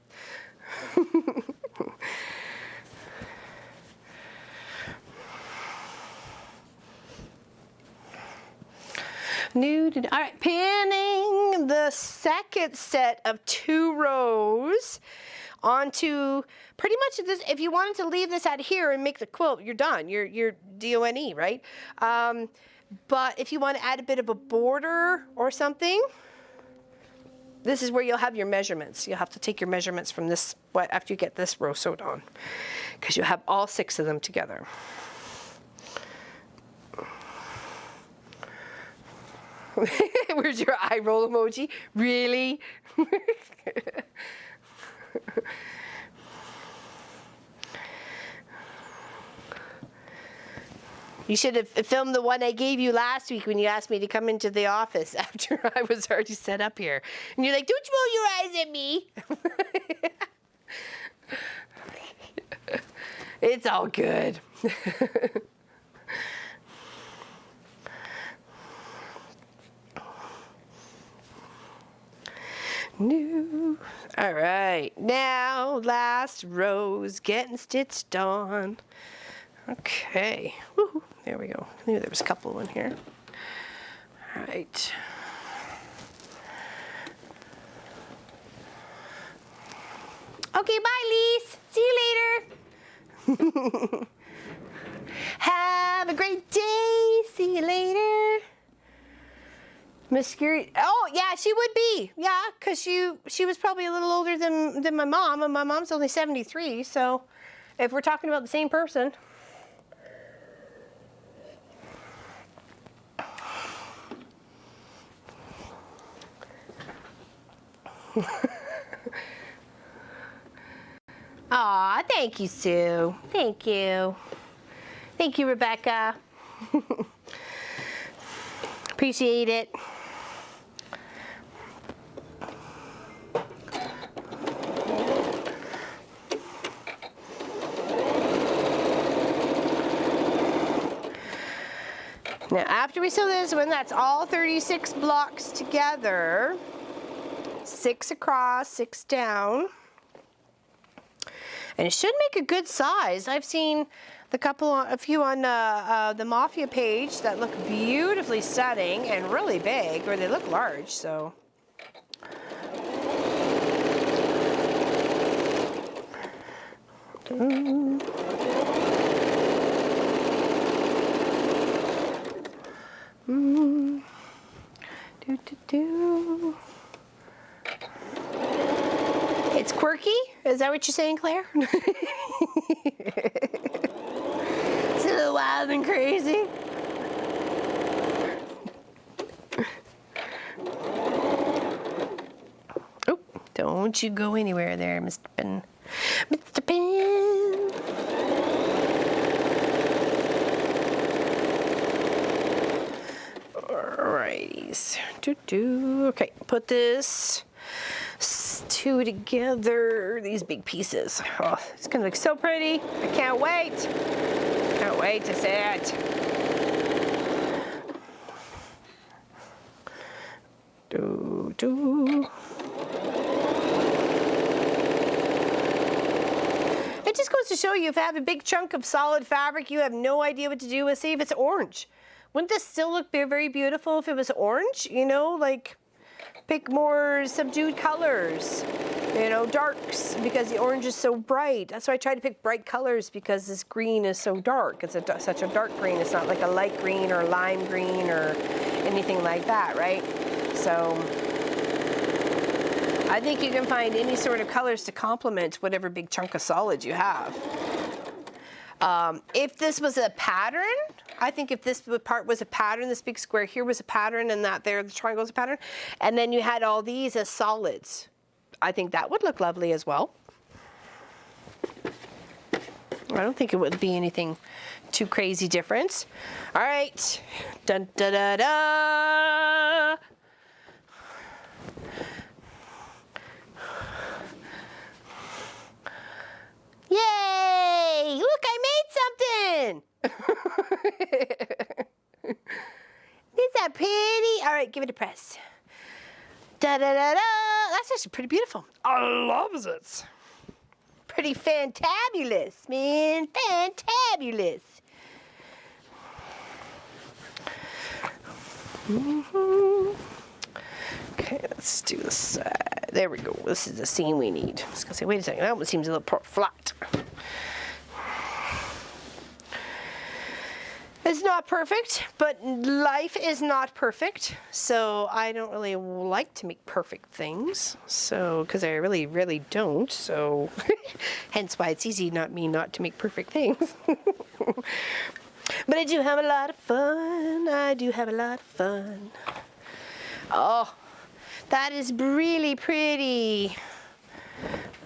All right, pinning the second set of 2 rows onto pretty much this. If you wanted to leave this out here and make the quilt, you're done. You're DONE, right? But if you want to add a bit of a border or something, this is where you'll have your measurements. You'll have to take your measurements from this after you get this row sewed on, because you'll have all 6 of them together. Where's your eye roll emoji? Really? You should have filmed the one I gave you last week when you asked me to come into the office after I was already set up here. And you're like, don't you roll your eyes at me. It's all good. New. All right, now last row's getting stitched on. Okay, woohoo, there we go. I knew there was a couple in here. All right. Okay, bye, Lise. See you later. Have a great day. See you later. Muscuri. Oh, yeah, she would be. Yeah, because she was probably a little older than my mom, and my mom's only 73, so if we're talking about the same person. Aw, thank you, Sue. Thank you. Thank you, Rebecca. Appreciate it. Now, after we sew this one, that's all 36 blocks together. 6 across, 6 down. And it should make a good size. I've seen a few on the Mafia page that look beautifully stunning and really big, or they look large, so. It's quirky? Is that what you're saying, Claire? It's a little wild and crazy. Oh, don't you go anywhere there, Mr. Ben. Mr. Ben. Alrighties. Okay, put this two together, these big pieces. Oh, it's gonna look so pretty. I can't wait. Can't wait to see it. It just goes to show you, if you have a big chunk of solid fabric you have no idea what to do with, say if it's orange. Wouldn't this still look very beautiful if it was orange? You know, like, pick more subdued colors, you know, darks, because the orange is so bright. That's why I try to pick bright colors, because this green is so dark. It's such a dark green. It's not like a light green or lime green or anything like that, right? So I think you can find any sort of colors to complement whatever big chunk of solid you have. If this was a pattern, I think if this part was a pattern, this big square here was a pattern, and that there, the triangle is a pattern, and then you had all these as solids, I think that would look lovely as well. I don't think it would be anything too crazy different. All right, dun da da da. Yay! Look, I made something! Is that pretty? All right, give it a press. Da da da da! That's actually pretty beautiful. I love it. Pretty fantabulous, man. Fantabulous. Okay, let's do this side. There we go. This is the seam we need. I was gonna say, wait a second, that one seems a little flat. It's not perfect, but life is not perfect. So I don't really like to make perfect things. So, because I really, really don't. So, hence why it's easy not to make perfect things. But I do have a lot of fun. I do have a lot of fun. Oh, that is really pretty.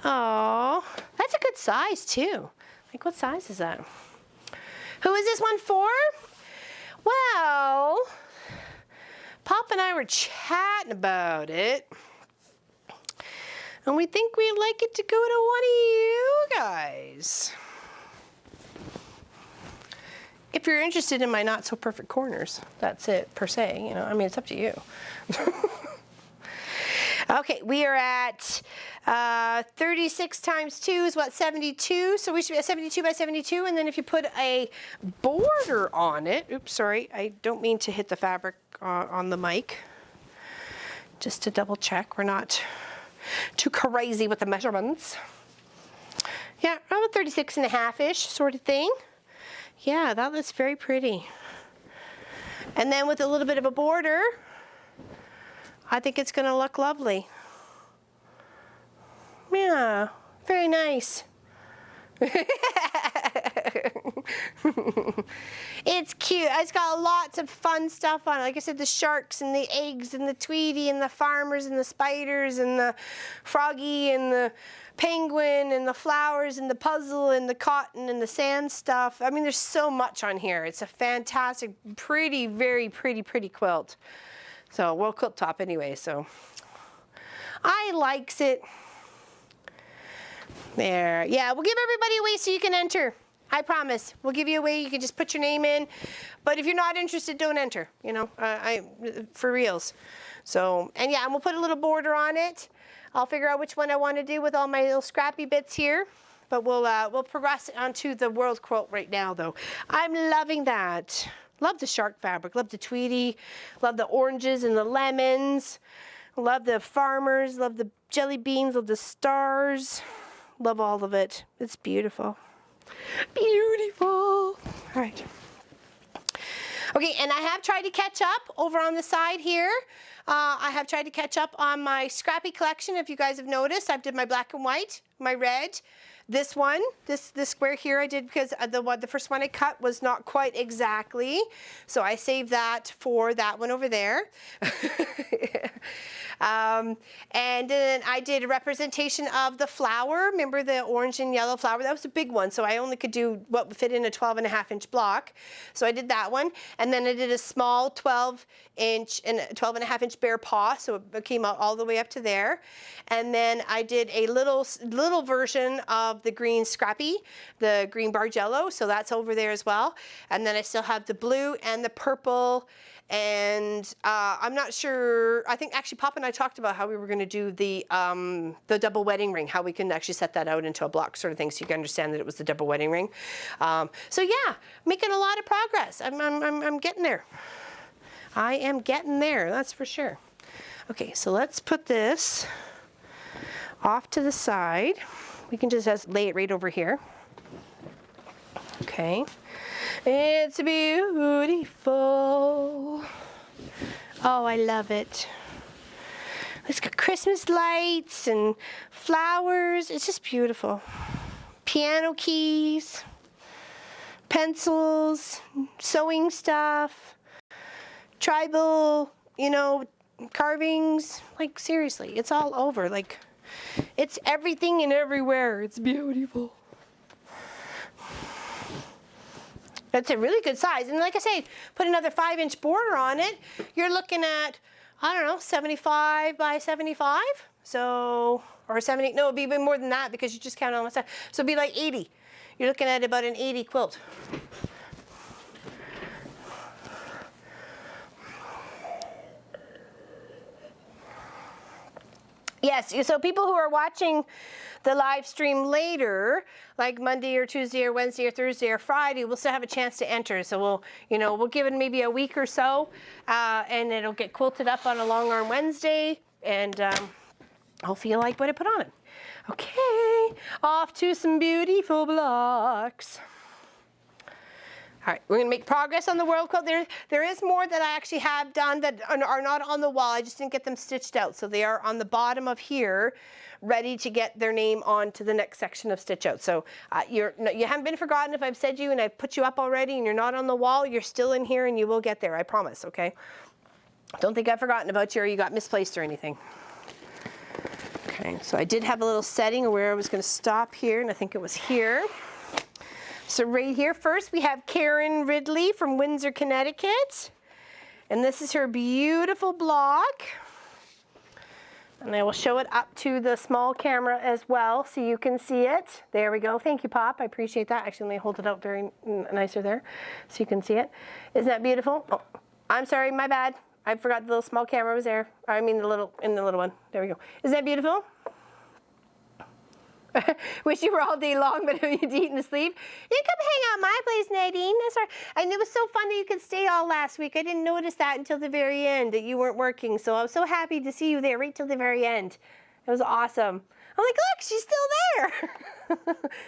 Oh, that's a good size too. Like, what size is that? Who is this one for? Well, Pop and I were chatting about it, and we think we'd like it to go to one of you guys. If you're interested in my not so perfect corners, that's it per se. You know, I mean, it's up to you. Okay, we are at 36 times 2 is what, 72? So we should be at 72 by 72, and then if you put a border on it, oops, sorry, I don't mean to hit the fabric on the mic. Just to double check, we're not too crazy with the measurements. Yeah, about 36 and a half-ish sort of thing. Yeah, that looks very pretty. And then with a little bit of a border, I think it's gonna look lovely. Yeah, very nice. It's cute. It's got lots of fun stuff on it. Like I said, the sharks and the eggs and the Tweety and the farmers and the spiders and the froggy and the penguin and the flowers and the puzzle and the cotton and the sand stuff. I mean, there's so much on here. It's a fantastic, pretty, very pretty quilt. So, well, quilt top anyway, so I likes it. There, yeah, we'll give everybody a way so you can enter. I promise. We'll give you a way you can just put your name in. But if you're not interested, don't enter, you know, for reals. So, and yeah, and we'll put a little border on it. I'll figure out which one I want to do with all my little scrappy bits here. But we'll progress onto the world quilt right now, though. I'm loving that. Love the shark fabric, love the Tweety, love the oranges and the lemons, love the farmers, love the jelly beans, love the stars, love all of it. It's beautiful. Beautiful. All right. Okay, and I have tried to catch up over on the side here. I have tried to catch up on my scrappy collection. If you guys have noticed, I've did my black and white, my red. This one, this square here I did because the first one I cut was not quite exactly. So I saved that for that one over there. And then I did a representation of the flower. Remember the orange and yellow flower? That was a big one. So I only could do what would fit in a 12.5-inch block. So I did that one. And then I did a small 12-inch and 12.5-inch bare paw. So it came out all the way up to there. And then I did a little version of the green scrappy, the green bargello. So that's over there as well. And then I still have the blue and the purple. And I'm not sure, I think actually Pop and I talked about how we were going to do the double wedding ring, how we can actually set that out into a block sort of thing so you can understand that it was the double wedding ring. So yeah, making a lot of progress. I'm getting there. I am getting there, that's for sure. Okay, so let's put this off to the side. We can just lay it right over here. Okay. It's beautiful. Oh, I love it. It's got Christmas lights and flowers. It's just beautiful. Piano keys, pencils, sewing stuff, tribal, you know, carvings. Like, seriously, it's all over. Like, it's everything and everywhere. It's beautiful. That's a really good size. And like I say, put another 5-inch border on it. You're looking at, I don't know, 75 by 75. So, or 70, no, it'd be more than that because you just count on one side. So it'd be like 80. You're looking at about an 80 quilt. Yes, so people who are watching the live stream later, like Monday or Tuesday or Wednesday or Thursday or Friday, we'll still have a chance to enter. So we'll give it maybe a week or so, and it'll get quilted up on a long arm Wednesday, and hopefully you like what I put on it. Okay, off to some beautiful blocks. All right, we're gonna make progress on the world quilt. There is more that I actually have done that are not on the wall. I just didn't get them stitched out. So they are on the bottom of here, ready to get their name on to the next section of stitch out. So you haven't been forgotten if I've said you and I've put you up already and you're not on the wall. You're still in here and you will get there, I promise, okay? Don't think I've forgotten about you or you got misplaced or anything. Okay, so I did have a little setting where I was gonna stop here, and I think it was here. So right here, first we have Karen Ridley from Windsor, Connecticut. And this is her beautiful block. And I will show it up to the small camera as well so you can see it. There we go. Thank you, Pop. I appreciate that. Actually, let me hold it out very nicer there so you can see it. Isn't that beautiful? Oh, I'm sorry, my bad. I forgot the little small camera was there. I mean the little one. There we go. Isn't that beautiful? Wish you were all day long, but you'd eat and sleep. You come hang out at my place, Nadine. That's all right. And it was so fun that you could stay all last week. I didn't notice that until the very end, that you weren't working. So I was so happy to see you there right till the very end. It was awesome. I'm like, look, she's still there.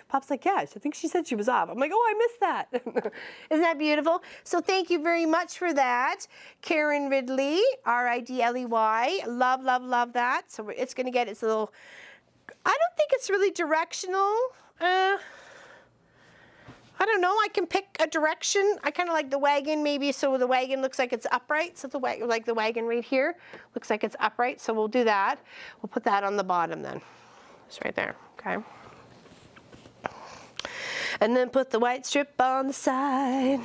Pop's like, yeah, I think she said she was off. I'm like, oh, I missed that. Isn't that beautiful? So thank you very much for that. Karen Ridley, R-I-D-L-E-Y. Love, love, love that. So it's going to get its little... I don't think it's really directional. I don't know. I can pick a direction. I kind of like the wagon maybe, so the wagon looks like it's upright. So the wagon right here looks like it's upright. So we'll do that. We'll put that on the bottom then. It's right there. Okay. And then put the white strip on the side.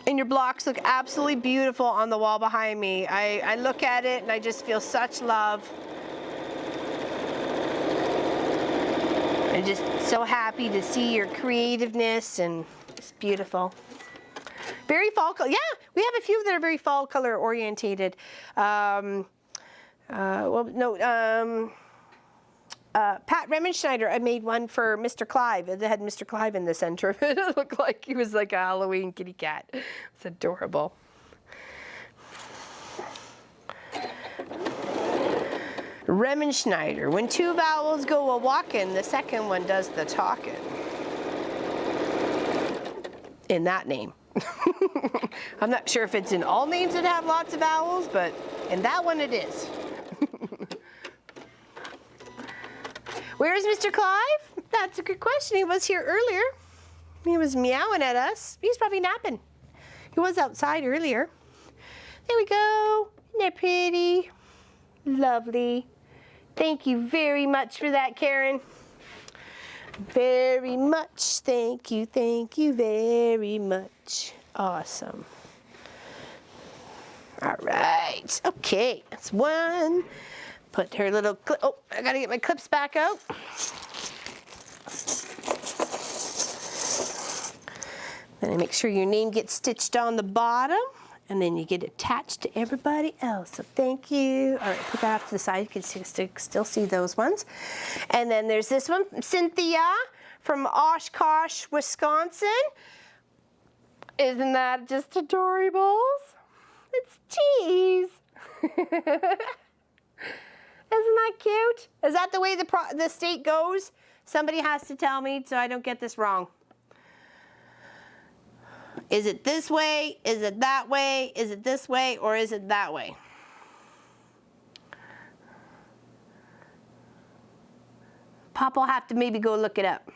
And your blocks look absolutely beautiful on the wall behind me. I look at it and I just feel such love. I'm just so happy to see your creativeness, and it's beautiful. Very fall color. Yeah, we have a few that are very fall color orientated. Pat Remenschneider, I made one for Mr. Clive. It had Mr. Clive in the center of it. It looked like he was like a Halloween kitty cat. It's adorable. Remenschneider. When two vowels go a-walkin', the second one does the talkin'. In that name. I'm not sure if it's in all names that have lots of vowels, but in that one it is. Where is Mr. Clive? That's a good question. He was here earlier. He was meowing at us. He's probably napping. He was outside earlier. There we go. Isn't that pretty? Lovely. Thank you very much for that, Karen. Very much. Thank you very much. Awesome. All right. Okay, that's one. Put her little clip. Oh, I gotta get my clips back out. Then I make sure your name gets stitched on the bottom, and then you get attached to everybody else. So thank you. All right, put that off to the side. You can still see those ones. And then there's this one, Cynthia from Oshkosh, Wisconsin. Isn't that just adorable? It's cheese. Isn't that cute? Is that the way the state goes? Somebody has to tell me so I don't get this wrong. Is it this way? Is it that way? Is it this way? Or is it that way? Pop will have to maybe go look it up.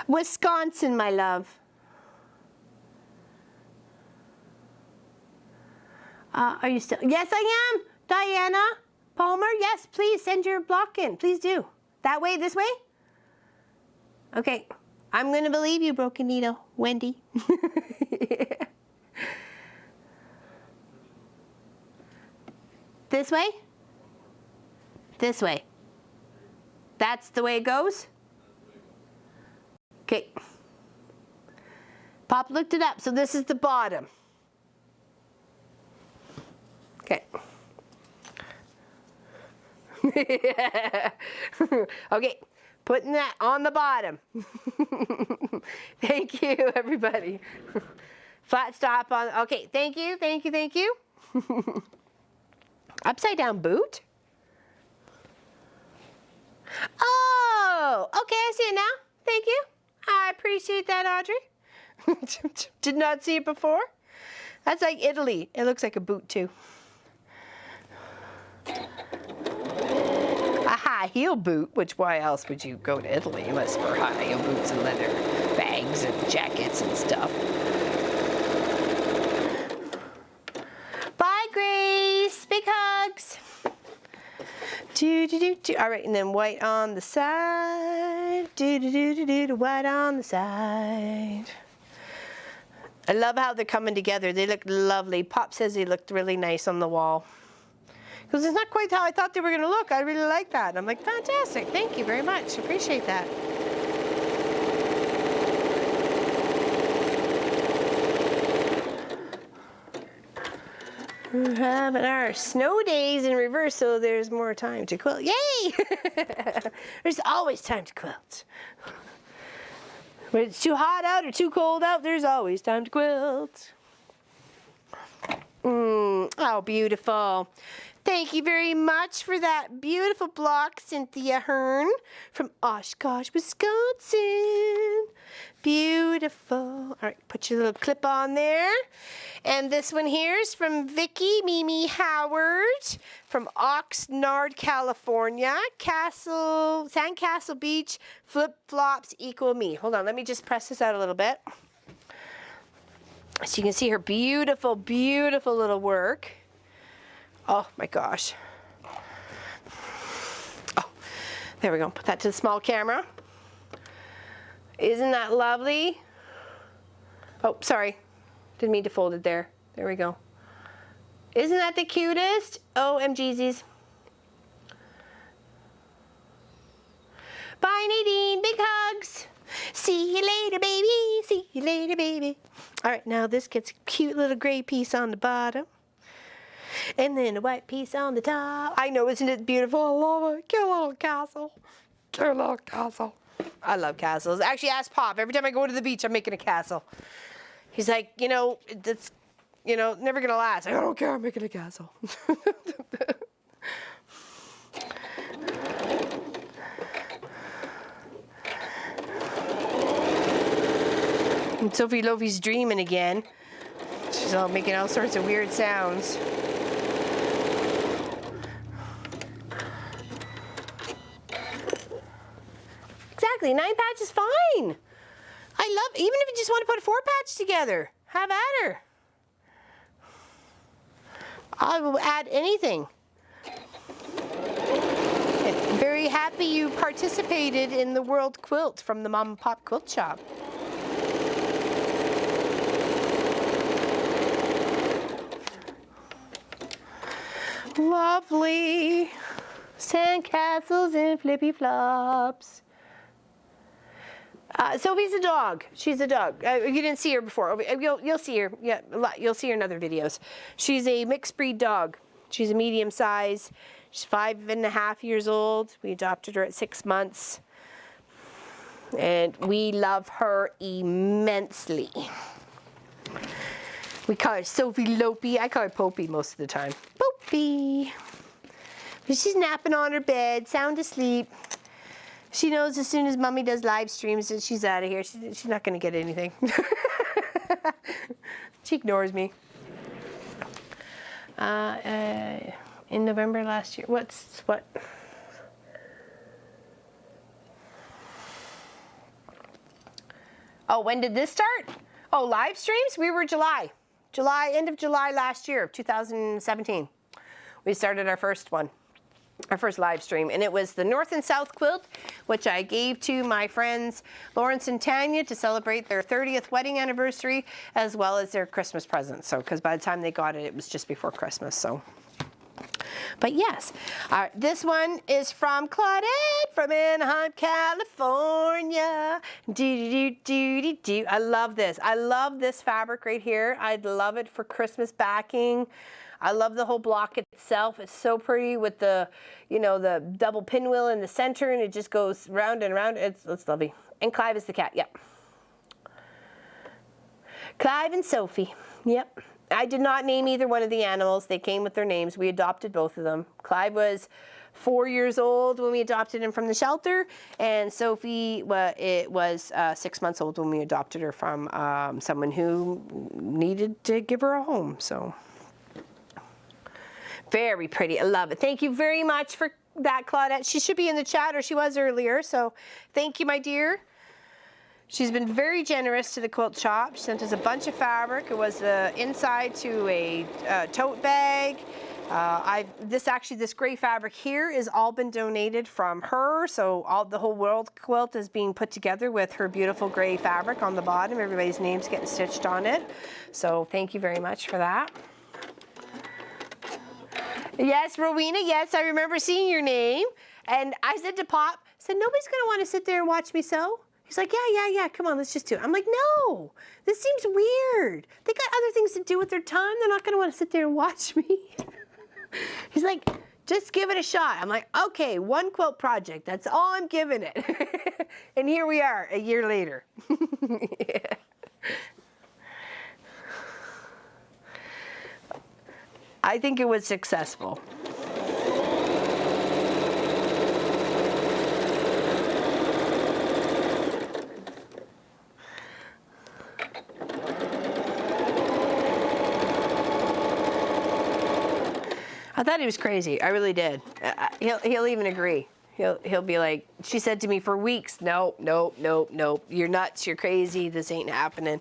Wisconsin, my love. Are you still? Yes, I am. Diana Palmer, yes, please send your block in. Please do. That way, this way? Okay. I'm going to believe you, Broken Needle. Wendy. This way? This way. That's the way it goes? Okay. Pop looked it up. So this is the bottom. Okay. Okay, putting that on the bottom. Thank you, everybody. Flat stop on, okay, thank you. Upside down boot? Oh, okay, I see it now. Thank you. I appreciate that, Audrey. Did not see it before. That's like Italy. It looks like a boot too. A high heel boot, which why else would you go to Italy unless for high heel boots and leather bags and jackets and stuff. Bye, Grace. Big hugs. All right, and then white on the side. White on the side. I love how they're coming together. They look lovely. Pop says they looked really nice on the wall. Because it's not quite how I thought they were going to look. I really like that. I'm like, fantastic. Thank you very much. Appreciate that. We're having our snow days in reverse, so there's more time to quilt. Yay! There's always time to quilt. When it's too hot out or too cold out, there's always time to quilt. Oh, beautiful. Thank you very much for that beautiful block, Cynthia Hearn from Oshkosh, Wisconsin. Beautiful. All right, put your little clip on there. And this one here is from Vicki Mimi Howard from Oxnard, California. Sandcastle Beach, flip-flops equal me. Hold on, let me just press this out a little bit. So you can see her beautiful, beautiful little work. Oh my gosh. Oh, there we go. Put that to the small camera. Isn't that lovely? Oh, sorry. Didn't mean to fold it there. There we go. Isn't that the cutest? OMG's. Bye, Nadine. Big hugs. See you later, baby. See you later, baby. All right, now this gets a cute little gray piece on the bottom. And then a white piece on the top. I know, isn't it beautiful? I love it. Cute little castle. Cute little castle. I love castles. Actually, ask Pop. Every time I go to the beach, I'm making a castle. He's like, you know, that's, you know, never going to last. I don't care. I'm making a castle. And Sophie Lofi's dreaming again. She's all making all sorts of weird sounds. Exactly, 9 patch is fine. I love, even if you just want to put a 4 patch together, have at her. I will add anything. I'm very happy you participated in the World Quilt from the Mom and Pop Quilt Shop. Lovely. Sandcastles and flippy flops. Sophie's a dog. She's a dog. You didn't see her before. You'll see her. Yeah, you'll see her in other videos. She's a mixed breed dog. She's a medium size. She's 5.5 years old. We adopted her at 6 months. And we love her immensely. We call her Sophie Lopi. I call her Popey most of the time. Popey. But she's napping on her bed, sound asleep. She knows as soon as Mommy does live streams that she's out of here. She's not going to get anything. She ignores me. In November last year. What? Oh, when did this start? Oh, live streams? We were July, end of July last year of 2017. We started our first one. Our first live stream, and it was the North and South quilt, which I gave to my friends Lawrence and Tanya to celebrate their 30th wedding anniversary, as well as their Christmas present. So, because by the time they got it, it was just before Christmas. So, but yes, this one is from Claudette from Anaheim, California. I love this. I love this fabric right here. I'd love it for Christmas backing. I love the whole block itself. It's so pretty with the, you know, the double pinwheel in the center, and it just goes round and round. It's lovely. And Clive is the cat. Yep. Clive and Sophie. Yep. I did not name either one of the animals. They came with their names. We adopted both of them. Clive was 4 years old when we adopted him from the shelter, and Sophie, well, it was 6 months old when we adopted her from someone who needed to give her a home. So. Very pretty. I love it. Thank you very much for that, Claudette. She should be in the chat, or she was earlier. So thank you, my dear. She's been very generous to the quilt shop. She sent us a bunch of fabric. It was inside to a tote bag. This gray fabric here is all been donated from her. So the whole World Quilt is being put together with her beautiful gray fabric on the bottom. Everybody's name's getting stitched on it. So thank you very much for that. Yes, Rowena, yes, I remember seeing your name. And I said to Pop, nobody's going to want to sit there and watch me sew. He's like, yeah, come on, let's just do it. I'm like, no, this seems weird. They got other things to do with their time. They're not gonna wanna sit there and watch me. He's like, just give it a shot. I'm like, okay, one quilt project, that's all I'm giving it. And here we are, a year later. Yeah. I think it was successful. I thought he was crazy. I really did. He'll even agree. He'll be like, she said to me for weeks, nope. You're nuts. You're crazy. This ain't happening.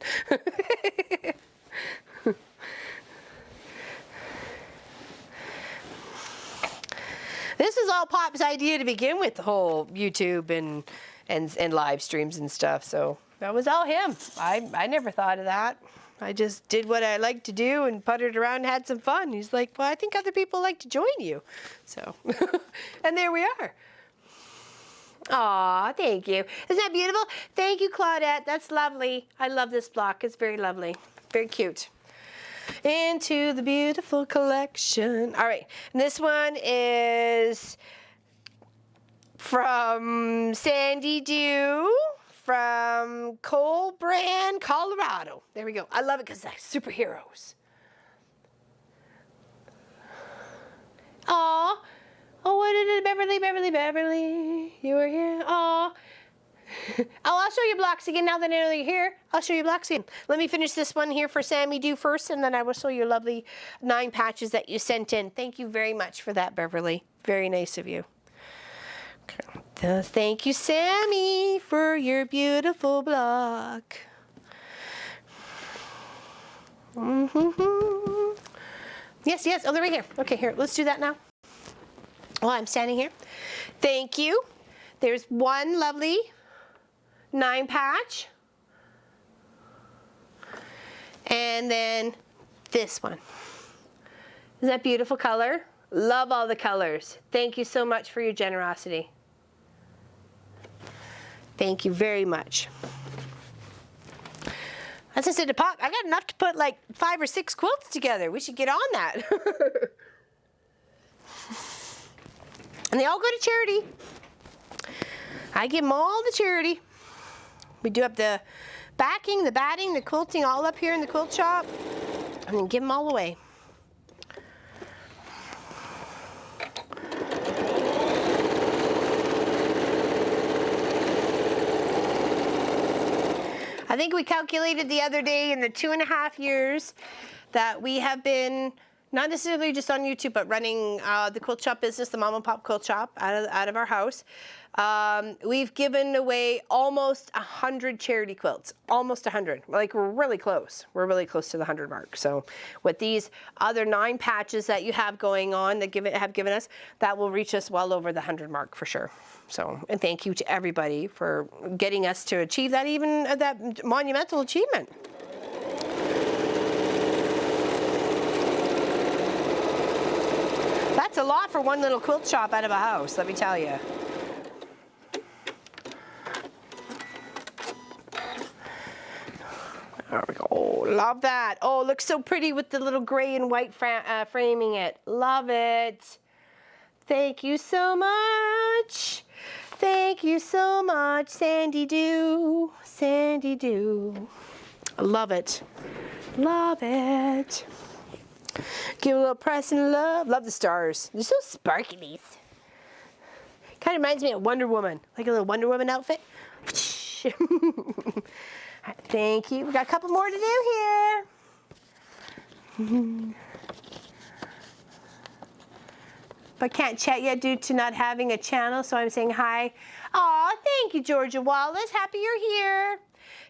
This is all Pop's idea to begin with, the whole YouTube and live streams and stuff. So that was all him. I never thought of that. I just did what I like to do and puttered around and had some fun. He's like, well, I think other people like to join you. So, and there we are. Aw, thank you. Isn't that beautiful? Thank you, Claudette. That's lovely. I love this block. It's very lovely. Very cute. Into the beautiful collection. All right, and this one is from Sandy Dew from Brand, Colorado. There we go. I love it because it's like superheroes. Aw. Oh, what is it? Beverly. You were here. Aw. Oh, I'll show you blocks again now that I know you're here. I'll show you blocks again. Let me finish this one here for Sammy Dew first, and then I will show you lovely 9 patches that you sent in. Thank you very much for that, Beverly. Very nice of you. Okay. Thank you, Sammy, for your beautiful block. Yes. Oh, they're right here. Okay, here. Let's do that now. While I'm standing here. Thank you. There's one lovely 9 patch. And then this one. Isn't that beautiful color? Love all the colors. Thank you so much for your generosity. Thank you very much. As I said to Pop, I got enough to put like 5 or 6 quilts together. We should get on that. And they all go to charity. I give them all to charity. We do up the backing, the batting, the quilting all up here in the quilt shop, and then give them all away. I think we calculated the other day in the 2.5 years that we have been, not necessarily just on YouTube, but running the quilt shop business, the mom and pop quilt shop out of our house. We've given away almost 100 charity quilts, almost 100. Like we're really close. We're really close to the 100 mark. So with these other 9 patches that you have going on that have given us, that will reach us well over the 100 mark for sure. So, and thank you to everybody for getting us to achieve that, even that monumental achievement. That's a lot for one little quilt shop out of a house, let me tell you. There we go. Oh, love that. Oh, it looks so pretty with the little gray and white framing it. Love it. Thank you so much. Thank you so much, Sandy Dew. Sandy Dew. I love it. Love it. Give a little press and love. Love the stars. They're so sparkly. Kind of reminds me of Wonder Woman. Like a little Wonder Woman outfit. Thank you. We got a couple more to do here. But can't chat yet due to not having a channel, so I'm saying hi. Aw, thank you, Georgia Wallace. Happy you're here.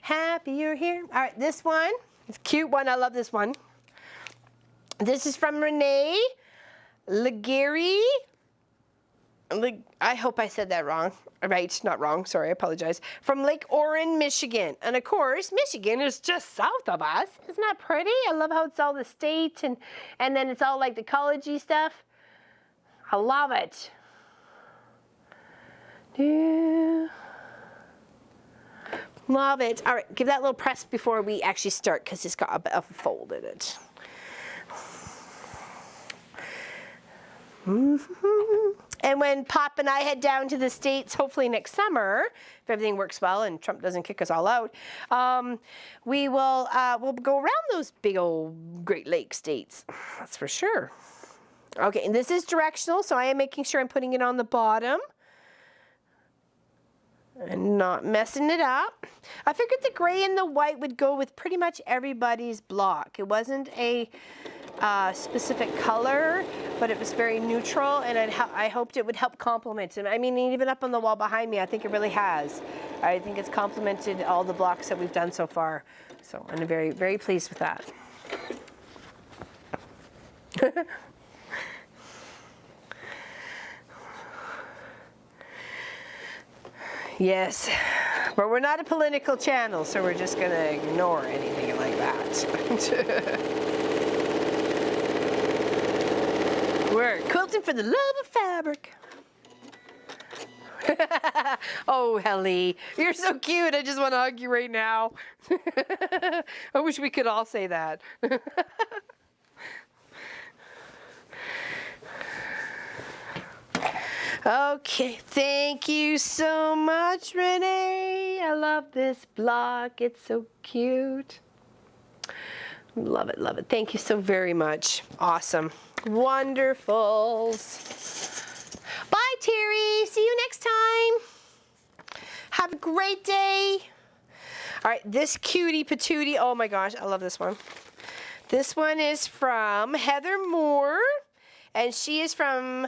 Happy you're here. All right, this one. It's a cute one. I love this one. This is from Renee Legary. I hope I said that wrong. Right, not wrong. Sorry, I apologize. From Lake Orion, Michigan. And of course, Michigan is just south of us. Isn't that pretty? I love how it's all the state and then it's all like the college-y stuff. I love it. Love it. All right, give that a little press before we actually start because it's got a bit of a fold in it. And when Pop and I head down to the States, hopefully next summer, if everything works well and Trump doesn't kick us all out, we'll go around those big old Great Lakes states. That's for sure. Okay, and this is directional, so I am making sure I'm putting it on the bottom and not messing it up. I figured the gray and the white would go with pretty much everybody's block. It wasn't a specific color, but it was very neutral, and I hoped it would help complement it. I mean, even up on the wall behind me, I think it really has. I think it's complemented all the blocks that we've done so far. So I'm very, very pleased with that. Yes, but we're not a political channel, so we're just going to ignore anything like that. We're quilting for the love of fabric. Oh, Helly, you're so cute. I just want to hug you right now. I wish we could all say that. Okay, thank you so much, Renee. I love this block. It's so cute. Love it, love it. Thank you so very much. Awesome. Wonderfuls. Bye, Terry. See you next time. Have a great day. All right, this cutie patootie. Oh my gosh, I love this one. This one is from Heather Moore, and she is from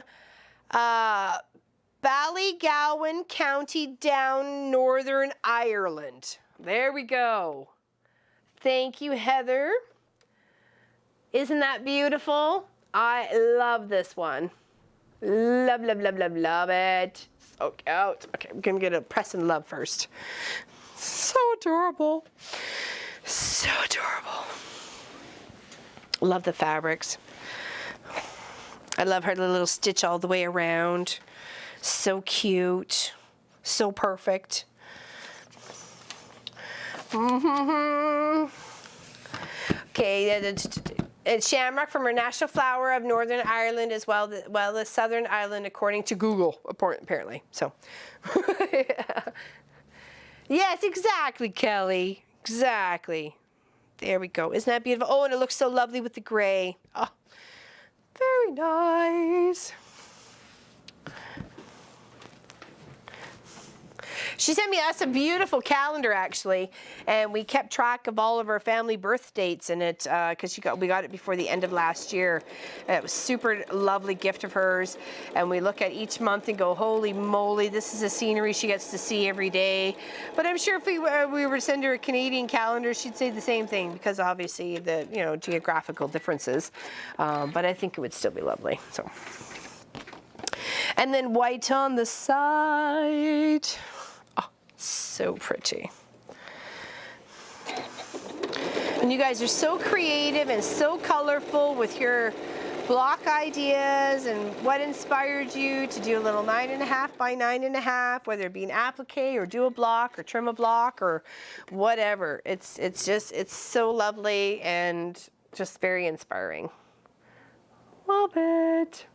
Ballygowan County down Northern Ireland. There we go. Thank you, Heather. Isn't that beautiful? I love this one. Love, love, love, love, love it. So cute. Okay, I'm gonna get a press and love first. So adorable. So adorable. Love the fabrics. I love her little stitch all the way around. So cute. So perfect. Okay, it's shamrock from our national flower of Northern Ireland as well as Southern Ireland, according to Google, apparently. So, yeah. Yes, exactly, Kelly. Exactly. There we go. Isn't that beautiful? Oh, and it looks so lovely with the gray. Oh, very nice. She sent us a beautiful calendar, actually, and we kept track of all of our family birth dates in it because we got it before the end of last year. And it was super lovely gift of hers, and we look at each month and go, holy moly, this is a scenery she gets to see every day. But I'm sure if we were to send her a Canadian calendar, she'd say the same thing because obviously the geographical differences. But I think it would still be lovely. So, and then white on the side. So pretty. And you guys are so creative and so colorful with your block ideas and what inspired you to do a little 9.5 by 9.5, whether it be an applique or do a block or trim a block or whatever. It's so lovely and just very inspiring. Love it.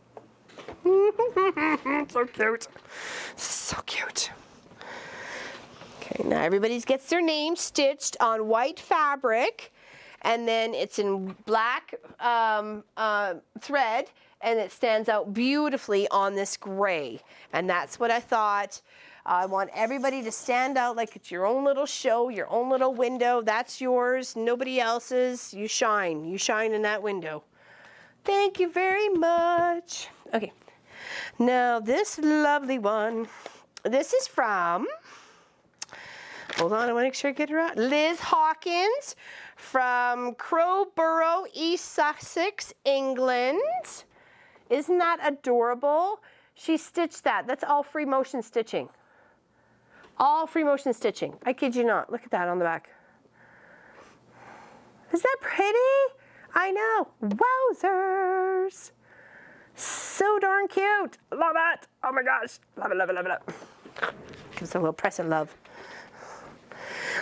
So cute. So cute. Okay, now everybody gets their name stitched on white fabric, and then it's in black thread, and it stands out beautifully on this gray. And that's what I thought. I want everybody to stand out like it's your own little show, your own little window. That's yours, nobody else's. You shine in that window. Thank you very much. Okay, now this lovely one, this is from, hold on, I want to make sure I get it right. Liz Hawkins from Crowborough, East Sussex, England. Isn't that adorable? She stitched that. That's all free motion stitching. All free motion stitching. I kid you not. Look at that on the back. Is that pretty? I know. Wowzers. So darn cute. Love it. Oh my gosh. Love it, love it, love it. Give us a little press and love.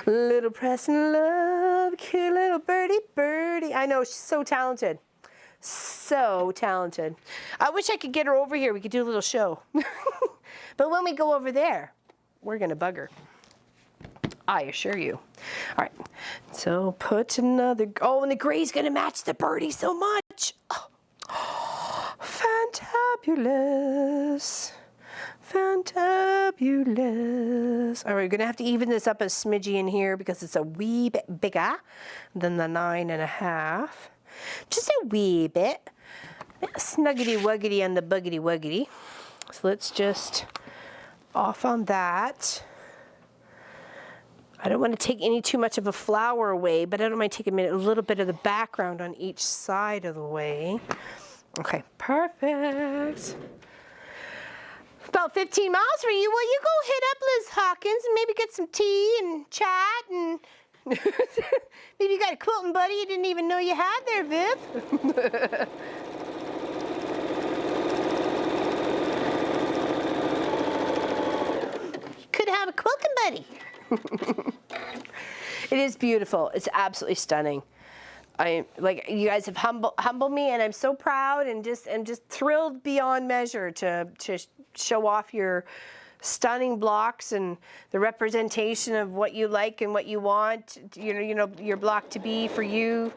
Little Preston Love, cute little birdie, birdie. I know, she's so talented. So talented. I wish I could get her over here. We could do a little show. But when we go over there, we're going to bug her. I assure you. All right. So put another. Oh, and the gray's going to match the birdie so much. Oh. Fantabulous. Fantabulous. All right, we're going to have to even this up a smidgy in here because it's a wee bit bigger than the 9.5. Just a wee bit. Snuggity wuggity on the buggity wuggity. So let's just off on that. I don't want to take any too much of a flower away, but I don't mind taking a little bit of the background on each side of the way. Okay, perfect. About 15 miles for you. Well, you go hit up Liz Hawkins and maybe get some tea and chat and maybe you got a quilting buddy you didn't even know you had there, Viv. You could have a quilting buddy. It is beautiful. It's absolutely stunning. Like you guys have humbled me, and I'm so proud and just thrilled beyond measure to show off your stunning blocks and the representation of what you like and what you want. You know your block to be for you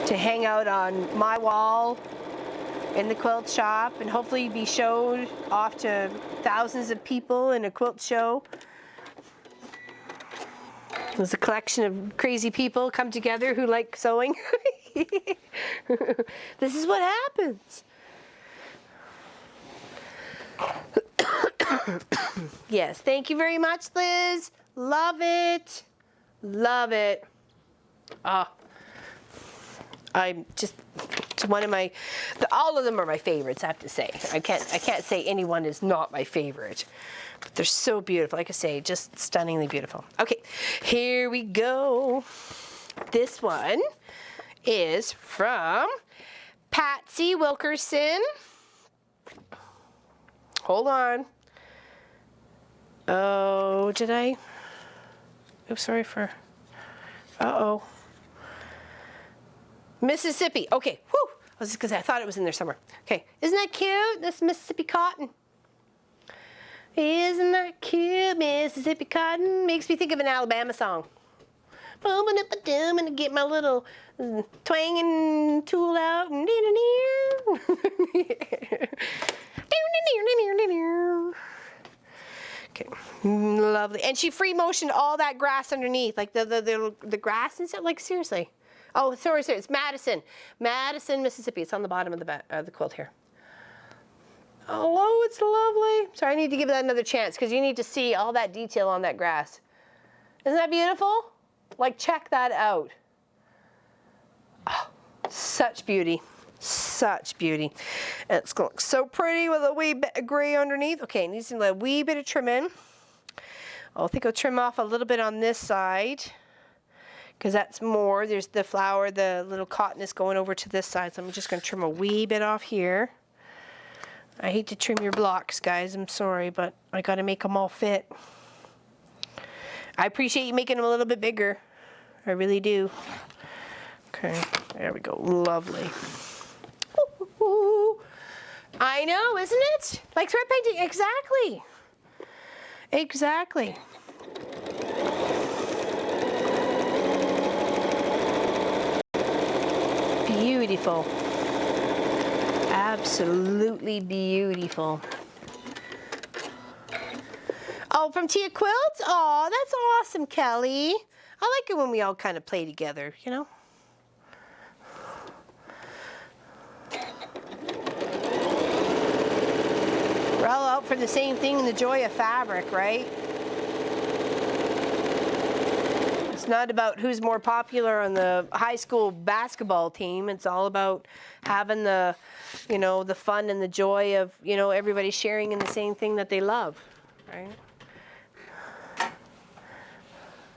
to hang out on my wall in the quilt shop, and hopefully be showed off to thousands of people in a quilt show. There's a collection of crazy people come together who like sewing. This is what happens. Yes, thank you very much, Liz. Love it. Love it. I'm just, it's one of my, all of them are my favorites, I have to say. I can't say anyone is not my favorite. But they're so beautiful. Like I say, just stunningly beautiful. Okay, here we go. This one is from Patsy Wilkerson. Hold on. Oh, did I? Oh, sorry for, uh-oh. Mississippi. Okay, whew. Because I thought it was in there somewhere. Okay, isn't that cute? This Mississippi cotton. Isn't that cute? Mississippi cotton makes me think of an Alabama song. I'm gonna get my little twanging tool out. Okay, lovely. And she free motioned all that grass underneath, like the grass and stuff. Like seriously. Oh, sorry, it's Madison, Mississippi. It's on the bottom of the quilt here. Oh, it's lovely. Sorry, I need to give that another chance because you need to see all that detail on that grass. Isn't that beautiful? Like, check that out. Oh, such beauty. Such beauty. And it's going to look so pretty with a wee bit of gray underneath. Okay, needs a wee bit of trim in. I think I'll trim off a little bit on this side because that's more. There's the flower, the little cotton is going over to this side. So I'm just going to trim a wee bit off here. I hate to trim your blocks, guys. I'm sorry, but I got to make them all fit. I appreciate you making them a little bit bigger. I really do. Okay, there we go. Lovely. Ooh. I know, isn't it? Like thread painting. Exactly. Exactly. Beautiful. Absolutely beautiful. Oh, from Tia Quilt? Oh, that's awesome, Kelly. I like it when we all kind of play together, you know? We're all out for the same thing, the joy of fabric, right? It's not about who's more popular on the high school basketball team. It's all about having the, you know, the fun and the joy of, you know, everybody sharing in the same thing that they love, right?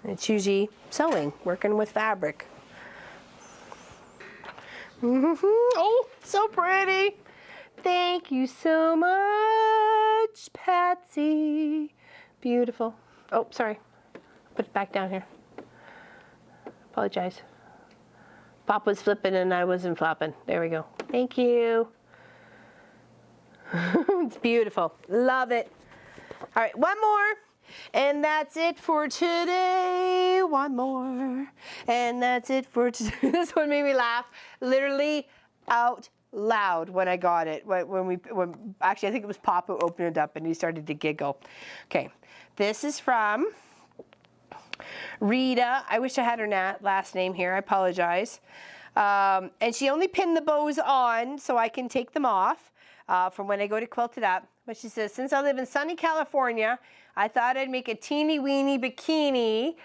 It's usually sewing, working with fabric. Oh, so pretty. Thank you so much, Patsy. Beautiful. Oh, sorry. Put it back down here. Apologize. Pop was flipping and I wasn't flopping. There we go. Thank you. It's beautiful. Love it. All right, one more. And that's it for today. One more. And that's it for today. This one made me laugh literally out loud when I got it. Actually, I think it was Pop who opened it up and he started to giggle. Okay, this is from Rita. I wish I had her last name here. I apologize. And she only pinned the bows on so I can take them off from when I go to quilt it up. But she says, since I live in sunny California, I thought I'd make a teeny weeny bikini.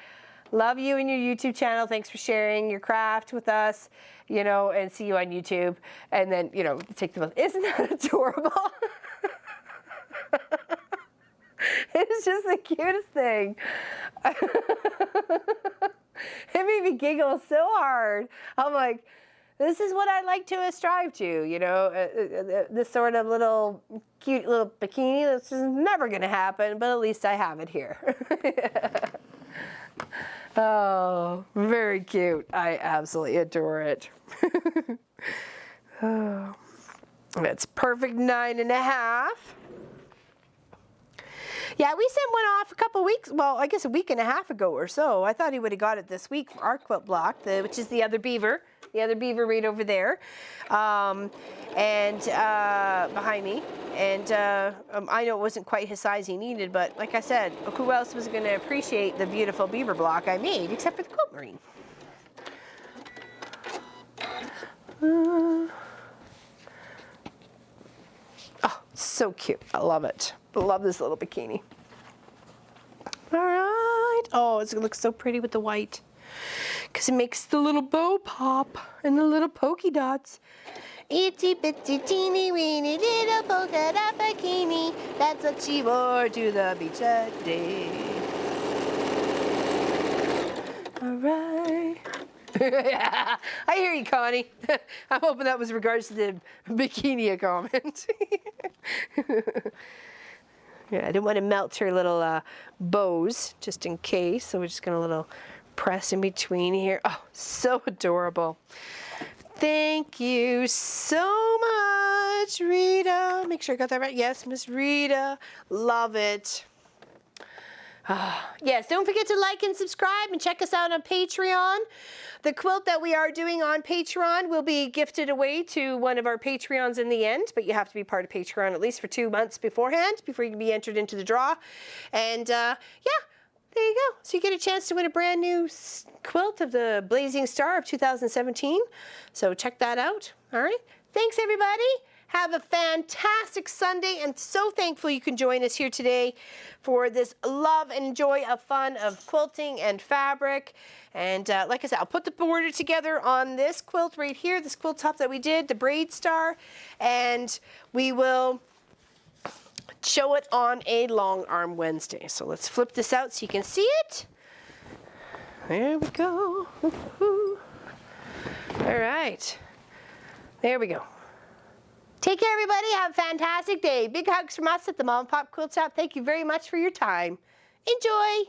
Love you and your YouTube channel. Thanks for sharing your craft with us, you know, and see you on YouTube. And then, you know, take the bows. Isn't that adorable? It's just the cutest thing. It made me giggle so hard. I'm like, this is what I like to strive to, you know, this sort of little cute little bikini. That's just never going to happen, but at least I have it here. Oh, very cute. I absolutely adore it. Oh, that's perfect 9.5. Yeah, we sent one off a couple weeks, well, I guess a week and a half ago or so. I thought he would have got it this week for our quilt block, which is the other beaver right over there, and behind me. And I know it wasn't quite his size he needed, but like I said, who else was going to appreciate the beautiful beaver block I made, except for the Quilt Marine? Oh, so cute. I love it. I love this little bikini. All right. Oh, it's going to look so pretty with the white because it makes the little bow pop and the little polka dots. Itsy bitsy teeny weeny little polka dot bikini. That's what she wore to the beach that day. All right. Yeah, I hear you, Connie. I'm hoping that was in regards to the bikini comment. Yeah, I didn't want to melt her little bows, just in case. So we're just going to little press in between here. Oh, so adorable. Thank you so much, Rita. Make sure I got that right. Yes, Miss Rita. Love it. Yes, don't forget to like and subscribe and check us out on Patreon. The quilt that we are doing on Patreon will be gifted away to one of our Patreons in the end, but you have to be part of Patreon at least for 2 months beforehand before you can be entered into the draw. And yeah, there you go. So you get a chance to win a brand new quilt of the Blazing Star of 2017. So check that out. All right. Thanks, everybody. Have a fantastic Sunday, and so thankful you can join us here today for this love and joy of fun of quilting and fabric. And like I said, I'll put the border together on this quilt right here, this quilt top that we did, the Braid Star, and we will show it on a long arm Wednesday. So let's flip this out so you can see it. There we go. All right. There we go. Take care, everybody. Have a fantastic day. Big hugs from us at the Mom and Pop Quilt Shop. Thank you very much for your time. Enjoy.